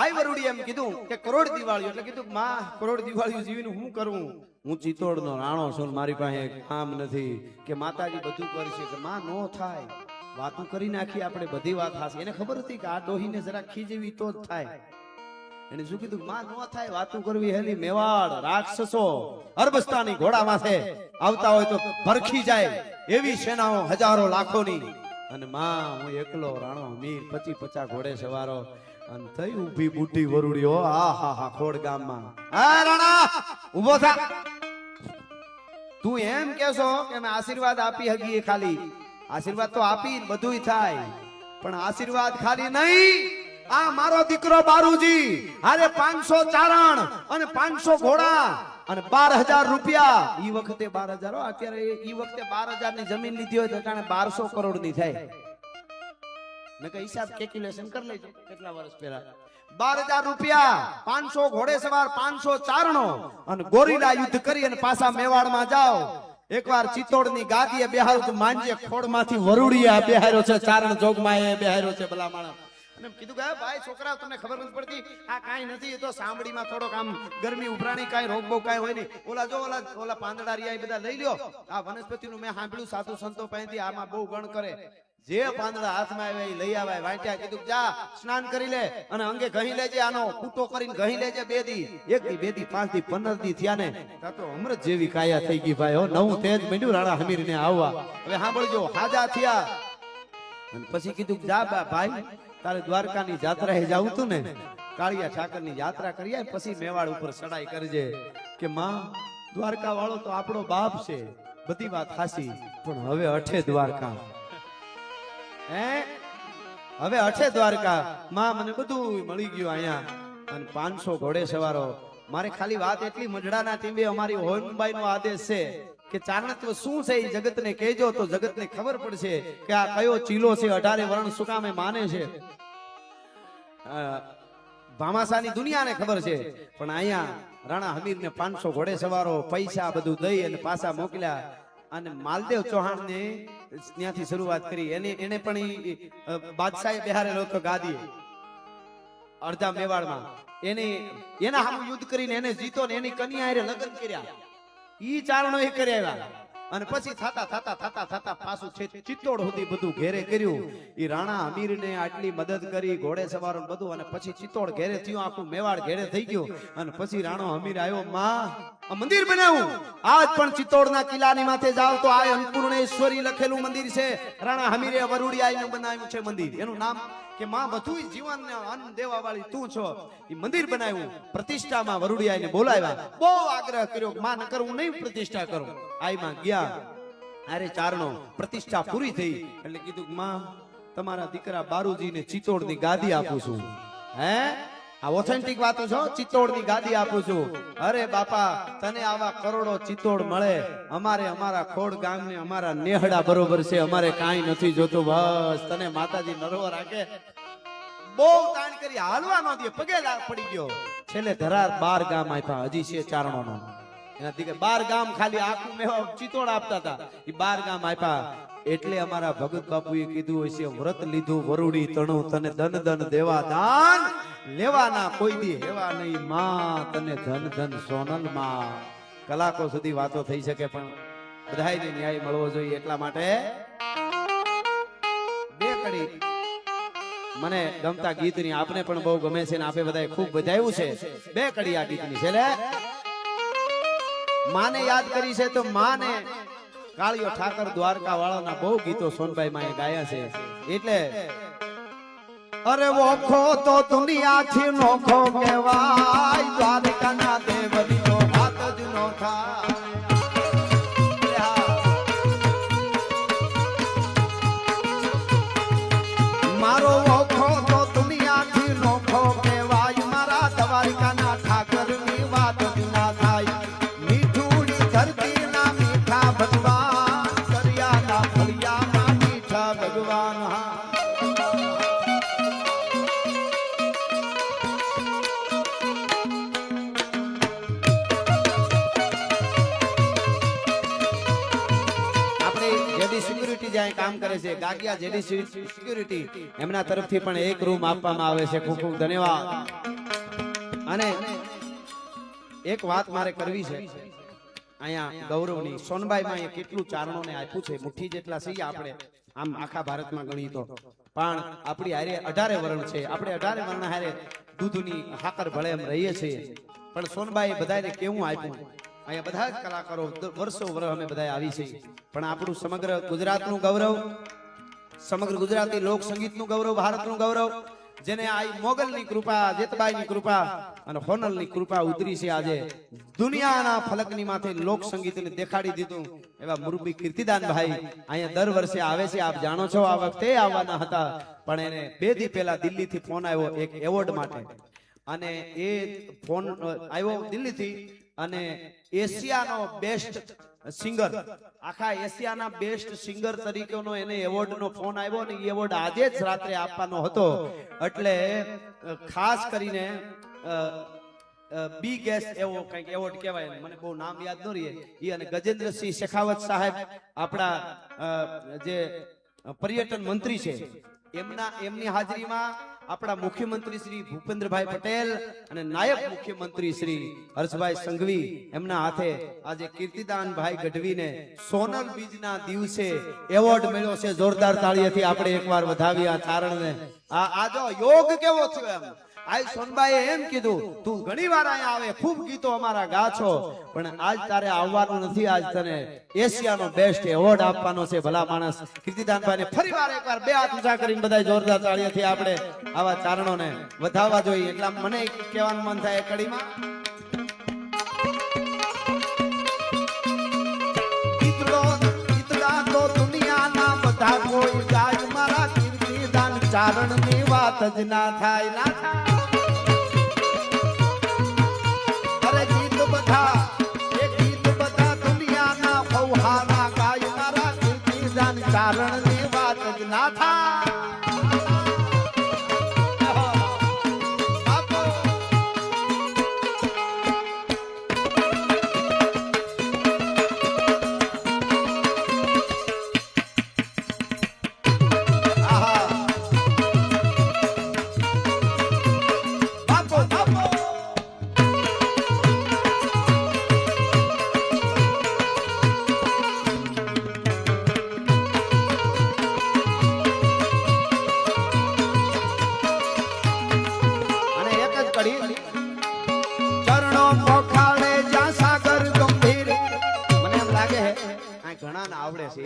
આઈ વરુડી એમ કીધું કે કરોડ દિવાળીઓ એટલે કીધું માં કરોડ દિવાળીઓ જીવીને હું કરવું? હું ચિત્તોડનો રાણો છું ને મારી પાસે કામ નથી કે માતાજી બધું કરશે કે માં નો થાય. વાતું કરી નાખી આપણે બધી વાત હાસી. એને ખબર હતી કે આ ડોહીને જરા ખીજવી તો જ થાય. એને શું કીધું માં નો થાય વાતું કરવી હેલી મેવાડ રાક્ષસો અરબસ્તાની ઘોડા માથે આવતા હોય તો ભરખી જાય એવી સેનાઓ હજારો લાખોની અને માં હું એકલો રાણો અમીર 50-50 ઘોડે સવારો અને થઈ ઊભી બુટી વરુડીઓ આ હા હા ખોડ ગામમાં. આ રાણા ઊભો થા. તું એમ કેસો કે મેં આશીર્વાદ આપી હગીએ ખાલી આશીર્વાદ તો આપી બધુંય થાય પણ આશીર્વાદ ખાલી નહીં. આ મારો દીકરો બારુજી હારે 500 ચારણ અને 500 ઘોડા અને 12,000 રૂપિયા. ઈ વખતે 12,000 અત્યારે ઈ વખતે 12,000 ની જમીન લીધી હોય તો જાણે 1200 કરોડ ની થાય. નકે હિસાબ કેલ્ક્યુલેશન કરી લેજો કેટલા વર્ષ પહેલા. 12,000 રૂપિયા 500 ઘોડે સવાર 500 ચારણો અને ગોરીલા યુદ્ધ કરી અને પાછા મેવાડમાં જાઓ. એકવાર ચિત્તોડની ગાદીએ બેહારું તો માંજે ખોડમાંથી વરુડિયા બેહાર્યો છે ચારણ જોગમાં એ બેહાર્યો છે ભલા માણસ. અને કીધું કે ભાઈ છોકરા તમને ખબર નથી પડતી આ કાંઈ નથી એ તો સાંભળીમાં થોડોક આમ ગરમી ઉભરાણી કાંઈ રોગ બોગ કાંઈ હોય નહીં. ઓલા જો ઓલા પાંદડા રિયા બધા લઈ લ્યો. આ વનસ્પતિનું મેં સાંભળ્યું સાધુ સંતો પાસેથી આમાં બહુ ગણ કરે. જે પાંદડા હાથમાં આવે એ લઈ આવે વાંટ્યા. કીધું જા સ્નાન કરી લે અને અંગે ઘહી લેજે આનો કૂટો કરીને ઘહી લેજે 2 દી 1 દી 2 દી 5 દી 15 દી થયા ને તો અમૃત જેવી કાયા થઈ ગઈ ભાઈ. હો નવું તેજ માંડ્યું રાણા હમીરને આવવા. હવે સાંભળજો હાજા થયા અને પછી કીધું જા ભાઈ તારે દ્વારકાની જાત્રાએ જાવું તું ને કાળિયા ઠાકરની યાત્રા કરીએ પછી મેવાડ ઉપર ચડાઈ કરજે કે માં દ્વારકા વાળો તો આપણો બાપ છે બધી વાત હાસી પણ હવે અઠે દ્વારકા હવે અઠે દ્વારકા માં મને બધું મળી ગયું અહીંયા અને 500 ઘોડે સવારો. મારે ખાલી વાત એટલી મજડાના ટીમે અમારી હોનબાઈ નો આદેશ છે કે ચારણત્વ શું છે એ જગતને કહેજો તો જગતને ખબર પડશે કે આ કયો ચીલો છે 18 વર્ણ શું કામે માને છે. ભામાસાની દુનિયાને ખબર છે પણ અહીંયા રાણા હમીરને 500 ઘોડે સવારો પૈસા બધું દઈ અને પાછા મોકલ્યા. અને માલદેવ ચૌહાણ ને ત્યાંથી શરૂઆત કરી. એને પણ બાદશાહે બેહારેલો હતો ગાદીએ અડધા મેવાડમાં. એના સામે યુદ્ધ કરીને એને જીતો ને એની કન્યા હારે લગ્ન કર્યા. ઈ ચારણો એ કર્યા અને પછી થતા પાછું ચિત્તોડ સુધી બધું ઘેરે કર્યું. ઈ રાણા હમીરને આટલી મદદ કરી ઘોડે સવારો બધું અને પછી ચિત્તોડ ઘેરે થયું આખું મેવાડ ઘેરે થઈ ગયું. અને પછી રાણો હમીર આવ્યો માં આ મંદિર બનાવ્યું. આજ પણ ચિત્તોડના કિલ્લાની માથે જાવ તો આ અન્નપૂર્ણેશ્વરી લખેલું મંદિર છે. રાણા હમીરે વરુડિયાનું બનાવ્યું છે મંદિર. એનું નામ કે માં બધું જીવનને અન્ન દેવા વાળી તું છો. ઈ મંદિર બનાવ્યું. પ્રતિષ્ઠામાં વરુડિયાને બોલાવ્યા. બહુ આગ્રહ કર્યો માં નકર હું નહીં પ્રતિષ્ઠા કરું. આઈમાં ગયા અરે ચારણો પ્રતિષ્ઠા પૂરી થઈ એટલે કીધું માં તમારા દીકરા બારુજીને ચિત્તોડની ગાદી આપું છું. હે આ ઓથેન્ટિક વાતો છો. ચિત્તોડની ગાદી આપું છું. અરે બાપા તને આવા કરોડો ચિત્તોડ મળે અમારે અમારા ખોડ ગામને અમારા નેહડા બરોબર છે. અમારે કાંઈ નથી જોતું. બસ તને માતાજી નરવો રાખે. બહુ તાણ કરી હાલવા ન દે પગે પડી ગયો. છેલ્લે ધરાર 12 ગામ આપ્યા. હજી છે ચારણોનો એના દીકરા 12 ગામ ખાલી આખું મેવા ચિત્તોડ આપતા હતા. એ 12 ગામ આપ્યા. એટલે અમારા ભગત બાપુએ કીધું હોય છે વ્રત લીધું વરુડી તણું તને ધન ધન દેવા દાન લેવાના કોઈ દી હેવા નહીં માં તને ધન ધન સોનલ માં. કલાકો સુધી વાતો થઈ શકે પણ બધાયને ન્યાય મળવો જોઈએ એટલા માટે 2 કડી મને ગમતા ગીતની આપને પણ બહુ ગમે છે ને આપે બધાએ ખૂબ બજાવ્યું છે. 2 કડી આ ગીતની છે લે માને યાદ કરી છે તો માને કાળિયો ઠાકર દ્વારકા વાળાના બહુ ગીતો સોનભાઈ માએ ગાયા છે. એટલે અરે વોખો તો દુનિયાથી નોખો કહેવાય દ્વારકાના દેવની તો વાત જ નો થાય. મારો વોખો તો દુનિયાથી નોખો કહેવાય મારા દ્વારકાના ઠાકરની વાત જ ના થાય. ભગવાન કરિયાના ફળિયામાં મીઠા ભગવાન. કામ કરે છે ગાગિયા જેડી સિક્યુરિટી એમના તરફથી પણ એક રૂમ આપવામાં આવે છે. ખૂબ ખૂબ ધન્યવાદ. અને એક વાત મારે કરવી છે અહીંયા ગૌરવની. સોનબાઈ માં કેટલું ચારણોને આપ્યું છે, મુઠ્ઠી જેટલા છીએ આપણે આમ આખા ભારતમાં ગણી તો, પણ આપણી હારે 18 વર્ણ છે. આપણે 18 વર્ણ હારે દૂધની હાકર ભળે એમ રહીએ છીએ, પણ સોનબાઈ બધાને કેવું આપ્યું. અહીંયા બધા જ કલાકારો વર્ષો વર્ષ અમે બધા આવી છીએ, પણ આપણું સમગ્ર ગુજરાતનું ગૌરવ, સમગ્ર ગુજરાતી લોક સંગીતનું ગૌરવ, ભારતનું ગૌરવ, જેને આ મોગલની કૃપા, જેતબાઈની કૃપા અને હોનલની કૃપા ઉતરી છે, આજે દુનિયાના ફલકની માથે લોક સંગીતને દેખાડી દીધું એવા મુરબ્બી કીર્તિદાનભાઈ અહીંયા દર વર્ષે આવે છે. આપ જાણો છો આ વખતે આવવાના હતા, પણ એને 2 દી પહેલા દિલ્હીથી ફોન આવ્યો એક એવોર્ડ માટે, અને એ ફોન આવ્યો દિલ્હીથી, અને એશિયાનો બેસ્ટ સિંગર, આખા એશિયાના બેસ્ટ સિંગર તરીકેનો એને એવોર્ડનો ફોન આવ્યો, અને એ એવોર્ડ આજે જ રાત્રે આપવાનો હતો. એટલે ખાસ કરીને બી ગેસ એવો કંઈક એવોર્ડ કહેવાય, મને બહુ નામ યાદ ન રહે, એ અને ગજેન્દ્રસિંહ શેખાવત સાહેબ આપણા જે પર્યટન મંત્રી છે, એમની હાજરીમાં આપણા મુખ્યમંત્રી શ્રી ભૂપેન્દ્રભાઈ પટેલ અને નાયબ મુખ્યમંત્રી શ્રી હર્ષભાઈ સંઘવી એમના હાથે આજે કીર્તિદાનભાઈ ગઢવીને સોનલ બીજના દિવસે એવોર્ડ મળ્યો છે. જોરદાર તાળીઓથી આપણે એકવાર વધાવી આ ચારણને. આ જો યોગ કેવો થયો એમ. આજ સોનબાઈએ એમ કીધું, તું ઘણી વાર અહીંયા આવે, ખૂબ ગીતો અમારા ગા છો, પણ આજ તારે આવવાનું નથી, આજ તને એશિયાનો બેસ્ટ એવોર્ડ આપવાનો છે. ભલા માણસ કીર્તિદાનભાઈને ફરીવાર એકવાર 2 હાથ ઊંચા કરીને બધા જોરદાર તાળીઓથી આપણે આવા ચારણોને વધાવવા જોઈએ. એટલે મને કહેવાનું મન થાય કડીમાં દુનિયાના બધા કોઈ ગાય મારા કીર્તિદાન ચારણની વાત જ ના થાય, ના થાય. ચારણની વાત જ ના થાય.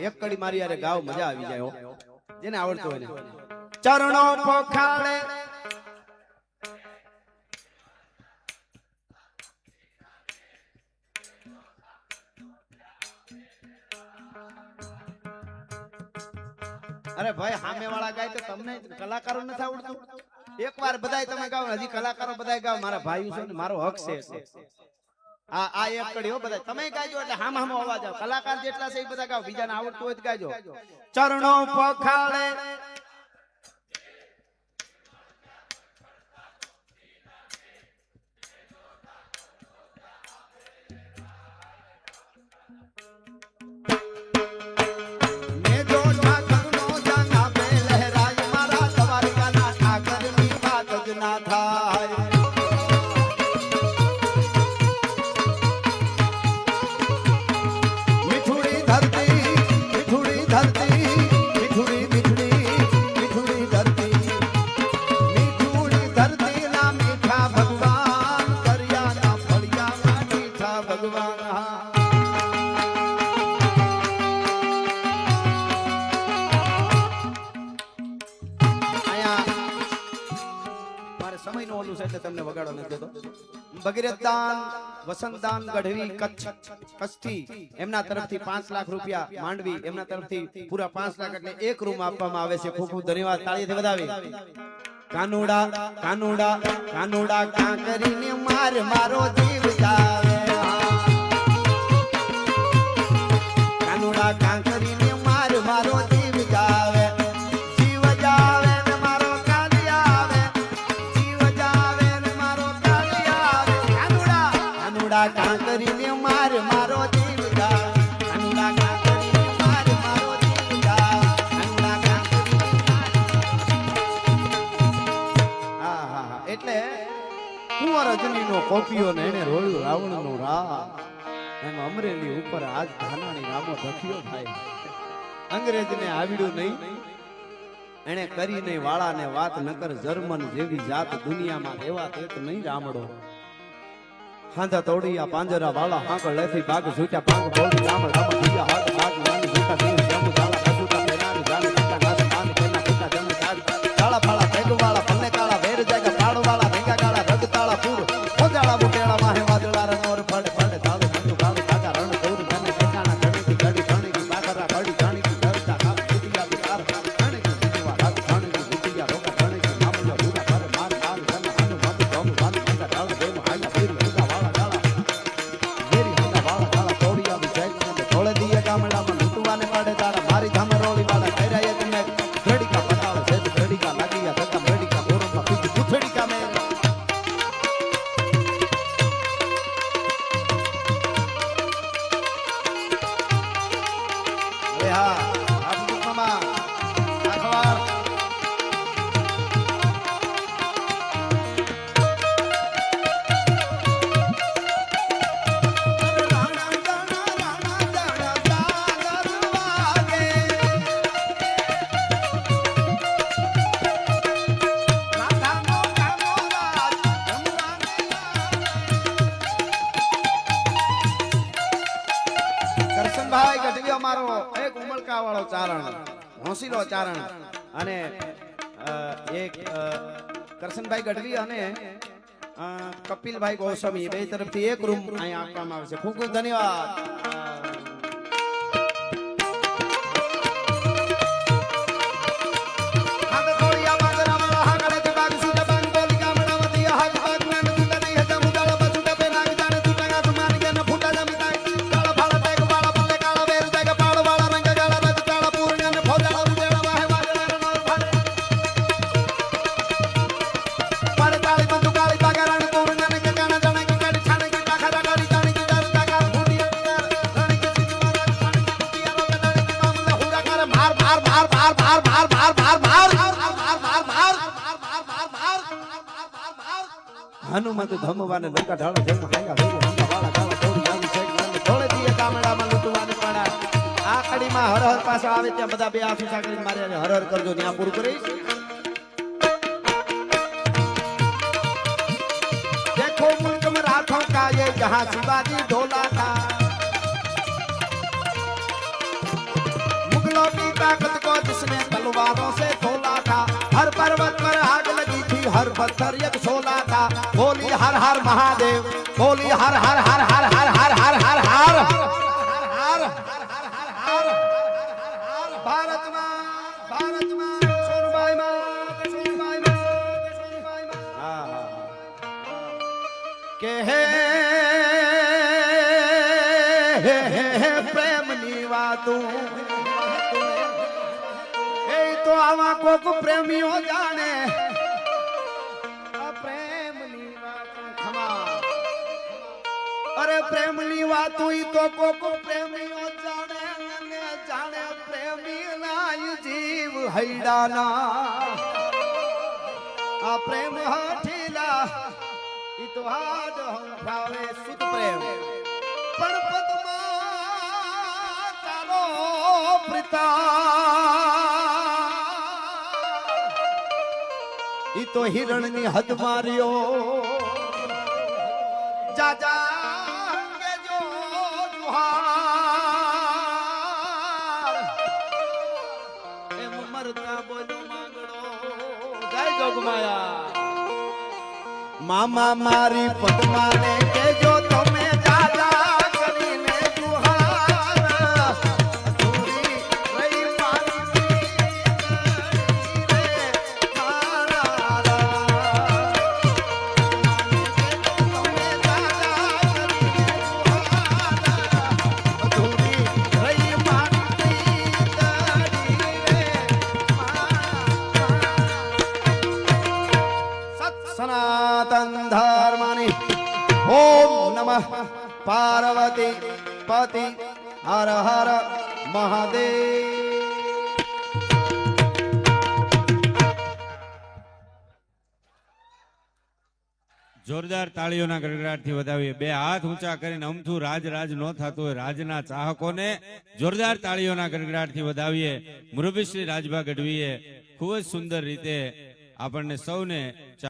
એક કડી મારી યારે ગાવ, મજા આવી જાય હો, જેને આવડતું હોય ને. ચરણો પોખાડે અરે ભાઈ સામે વાળા ગાય તો તમને કલાકારો નથી આવડતું? એકવાર બધાય તમે ગાવ, હજી કલાકારો બધાય ગાવ. મારા ભાઈઓ છે ને, મારો હક છે. આ એક કડી હો, બધા તમે ગાજો એટલે હામ હામો અવાજ આવે. કલાકાર જેટલા છે એ બધા ગાવ, બીજાને આવડતું હોય તો ગાજો. ચરણો પખાડે ના થાય. મીઠુડી ધરતી, મીઠુડી ધરતી, મીઠુડી મીઠુડી, મીઠુડી ધરતી, મીઠુડી ધરતી ના મીઠા ભગવાન, કર્યા ના ફળિયા ના મીઠા ભગવાન. સમયનો ઓલું છે એટલે તમને વગાડો નથી દેતો. ભગીરથદાન વસંતદાન ગઢવી કચ્છથી એમના તરફથી 5 લાખ રૂપિયા, માંડવી એમના તરફથી પૂરા 5 લાખ, એટલે એક રૂમ આપવામાં આવે છે. ખૂબ ખૂબ ધન્યવાદ, તાળીથી વધાવી. કાનુડા કાનુડા કાનુડા કાંકરીને માર મારો જીવ જાવે, કાનુડા કાંકરીને માર મારો જીવ જાવે, જીવ જાવે ને મારો કાલી આવે, જીવ જાવે ને મારો કાલી આવે. કાનુડા કાનુડા કાંકરીને માર મારો જીવ જાવે, કાનુડા કાંકરીને માર મારો જીવ જાવે, કુંવર અજનીનો કોપિયો ને એને રોળ્યું રાવણનું રા એમ અમરેલી ઉપર આજ ધાનાણી નામો ધખ્યો થાય અંગ્રેજને આવડ્યું નહીં એને કરી નહીં વાળાને વાત નકર જર્મન જેવી જાત દુનિયામાં એવા તેત નહીં રામડો હાંધા તોડિયા પાંજરા વાળા હાંકળ લેથી બાગ છૂટ્યા પાંગ બોલી રામડ રામ દિયા હાથ બાગ નાની છૂટા દીવ જમુ જાળા કસુટા પેનારી જાને કટા નાસ માન કેના કટા જમ જાગ કાળા ફાળા પેગુ વાળા પલ્લે કાળા વેર જાગા પાડો વાળા ભેગા કાળા રગ તાળા પૂર ખોજાળા બુટેળા માહે વાદળા રનોર ફડે ફડે તાળે બંધુ ગાળું કાકા રણ દૂર ધને ઠેકાણા ઘડી ઘડી ઘણી કી બાકરા ઘડી ઘણી કી ધરતા કાપ કુટિયા વિચાર ઘણી કી જીવા રાગ ઘણી કી કુટિયા રોકા ઘણી કી મામલો ભૂરા પર માર માર જન હનુ મત ગમ વાન ભંગા ડાળ દેમ હાયા પીર ભૂગા વાળા ડાળા વેરી હંગા વાળા ડાળા તોડિયા વિજય ને થોડે દિયા ગામડામાં લૂટવાને પાડે તારા મારી ધામ રોળી વાળા કૈરાય તમે ઘડી કા પટાળ છે ઘડી કા લાગીયા ધક્કા ઘડી કા બોરો કા પીઠ ગુથડી કા મે કરશનભાઈ ગઢવી અમારો એક ઉમળકા વાળો ચારણ હોંસીલો ચારણ અને એક કરશનભાઈ ગઢવી અને કપિલભાઈ ગોસ્વામી બે તરફથી એક રૂમ અહીંયા આપવામાં આવે છે ખૂબ ખૂબ ધન્યવાદ હનુમંત ધમવાને લંકા ઢાળો જન્મ હાંગા વેગો હંગા વાળા ગાળા તોડી આવી છે મને થોડે દીએ ગામડામાં લૂંટવાને પડા આ કડીમાં હર હર પાછા આવે ત્યાં બધા બે આફીસા કરીને મારે હર હર કરજો ત્યાં પૂરું કરીશ देखो मुल्क में राठों का ये जहां शिवाजी ढोला था मुगलों की ताकत को जिसने तलवारों से तोला था हर पर्वत पर आग लगी थी हर पत्थर एक शोला था बोली हर हर महादेव बोली हर हर हर हर हर हर हर हर हर भारत में सोनबाई मां हाँ કે હે પ્રેમની વાતું એ તો આવા કોક પ્રેમીઓ જાણે આ પ્રેમની વાતું ખમા અરે પ્રેમની વાતું ઈ તો કોક પ્રેમીઓ જાણે અને જાણે પ્રેમી ના જીવ હૈડાના આ પ્રેમ હાઠીલા तो हाड हंफावे सुध प्रेम पण पद्मा तारो प्रीता ઈ તો હિરણની હદ માર્યો જાજા કે જો જુહાર એમ મરતા બોલો માંગડો જય જોગમાયા મામા મારી પદ્માને કેજો તમે દાદા કરીને જુહાર સુરી રહી મારી રે મારા તમે દાદા કરીને જુહાર સુરી રહી મારી રે સનાતન ધર્મની ઓમ નમઃ પાર્વતી પતિ હર હર મહાદેવ જોરદાર તાળીઓના ગડગડાટથી વધાવીએ. બે હાથ ઊંચા કરીને અમથું રાજ ન થતું હોય રાજના ચાહકોને જોરદાર તાળીઓના ગડગડાટથી વધાવીએ. મુરબ્બી શ્રી રાજભા ગઢવીએ ખૂબ જ સુંદર રીતે આપણને સૌને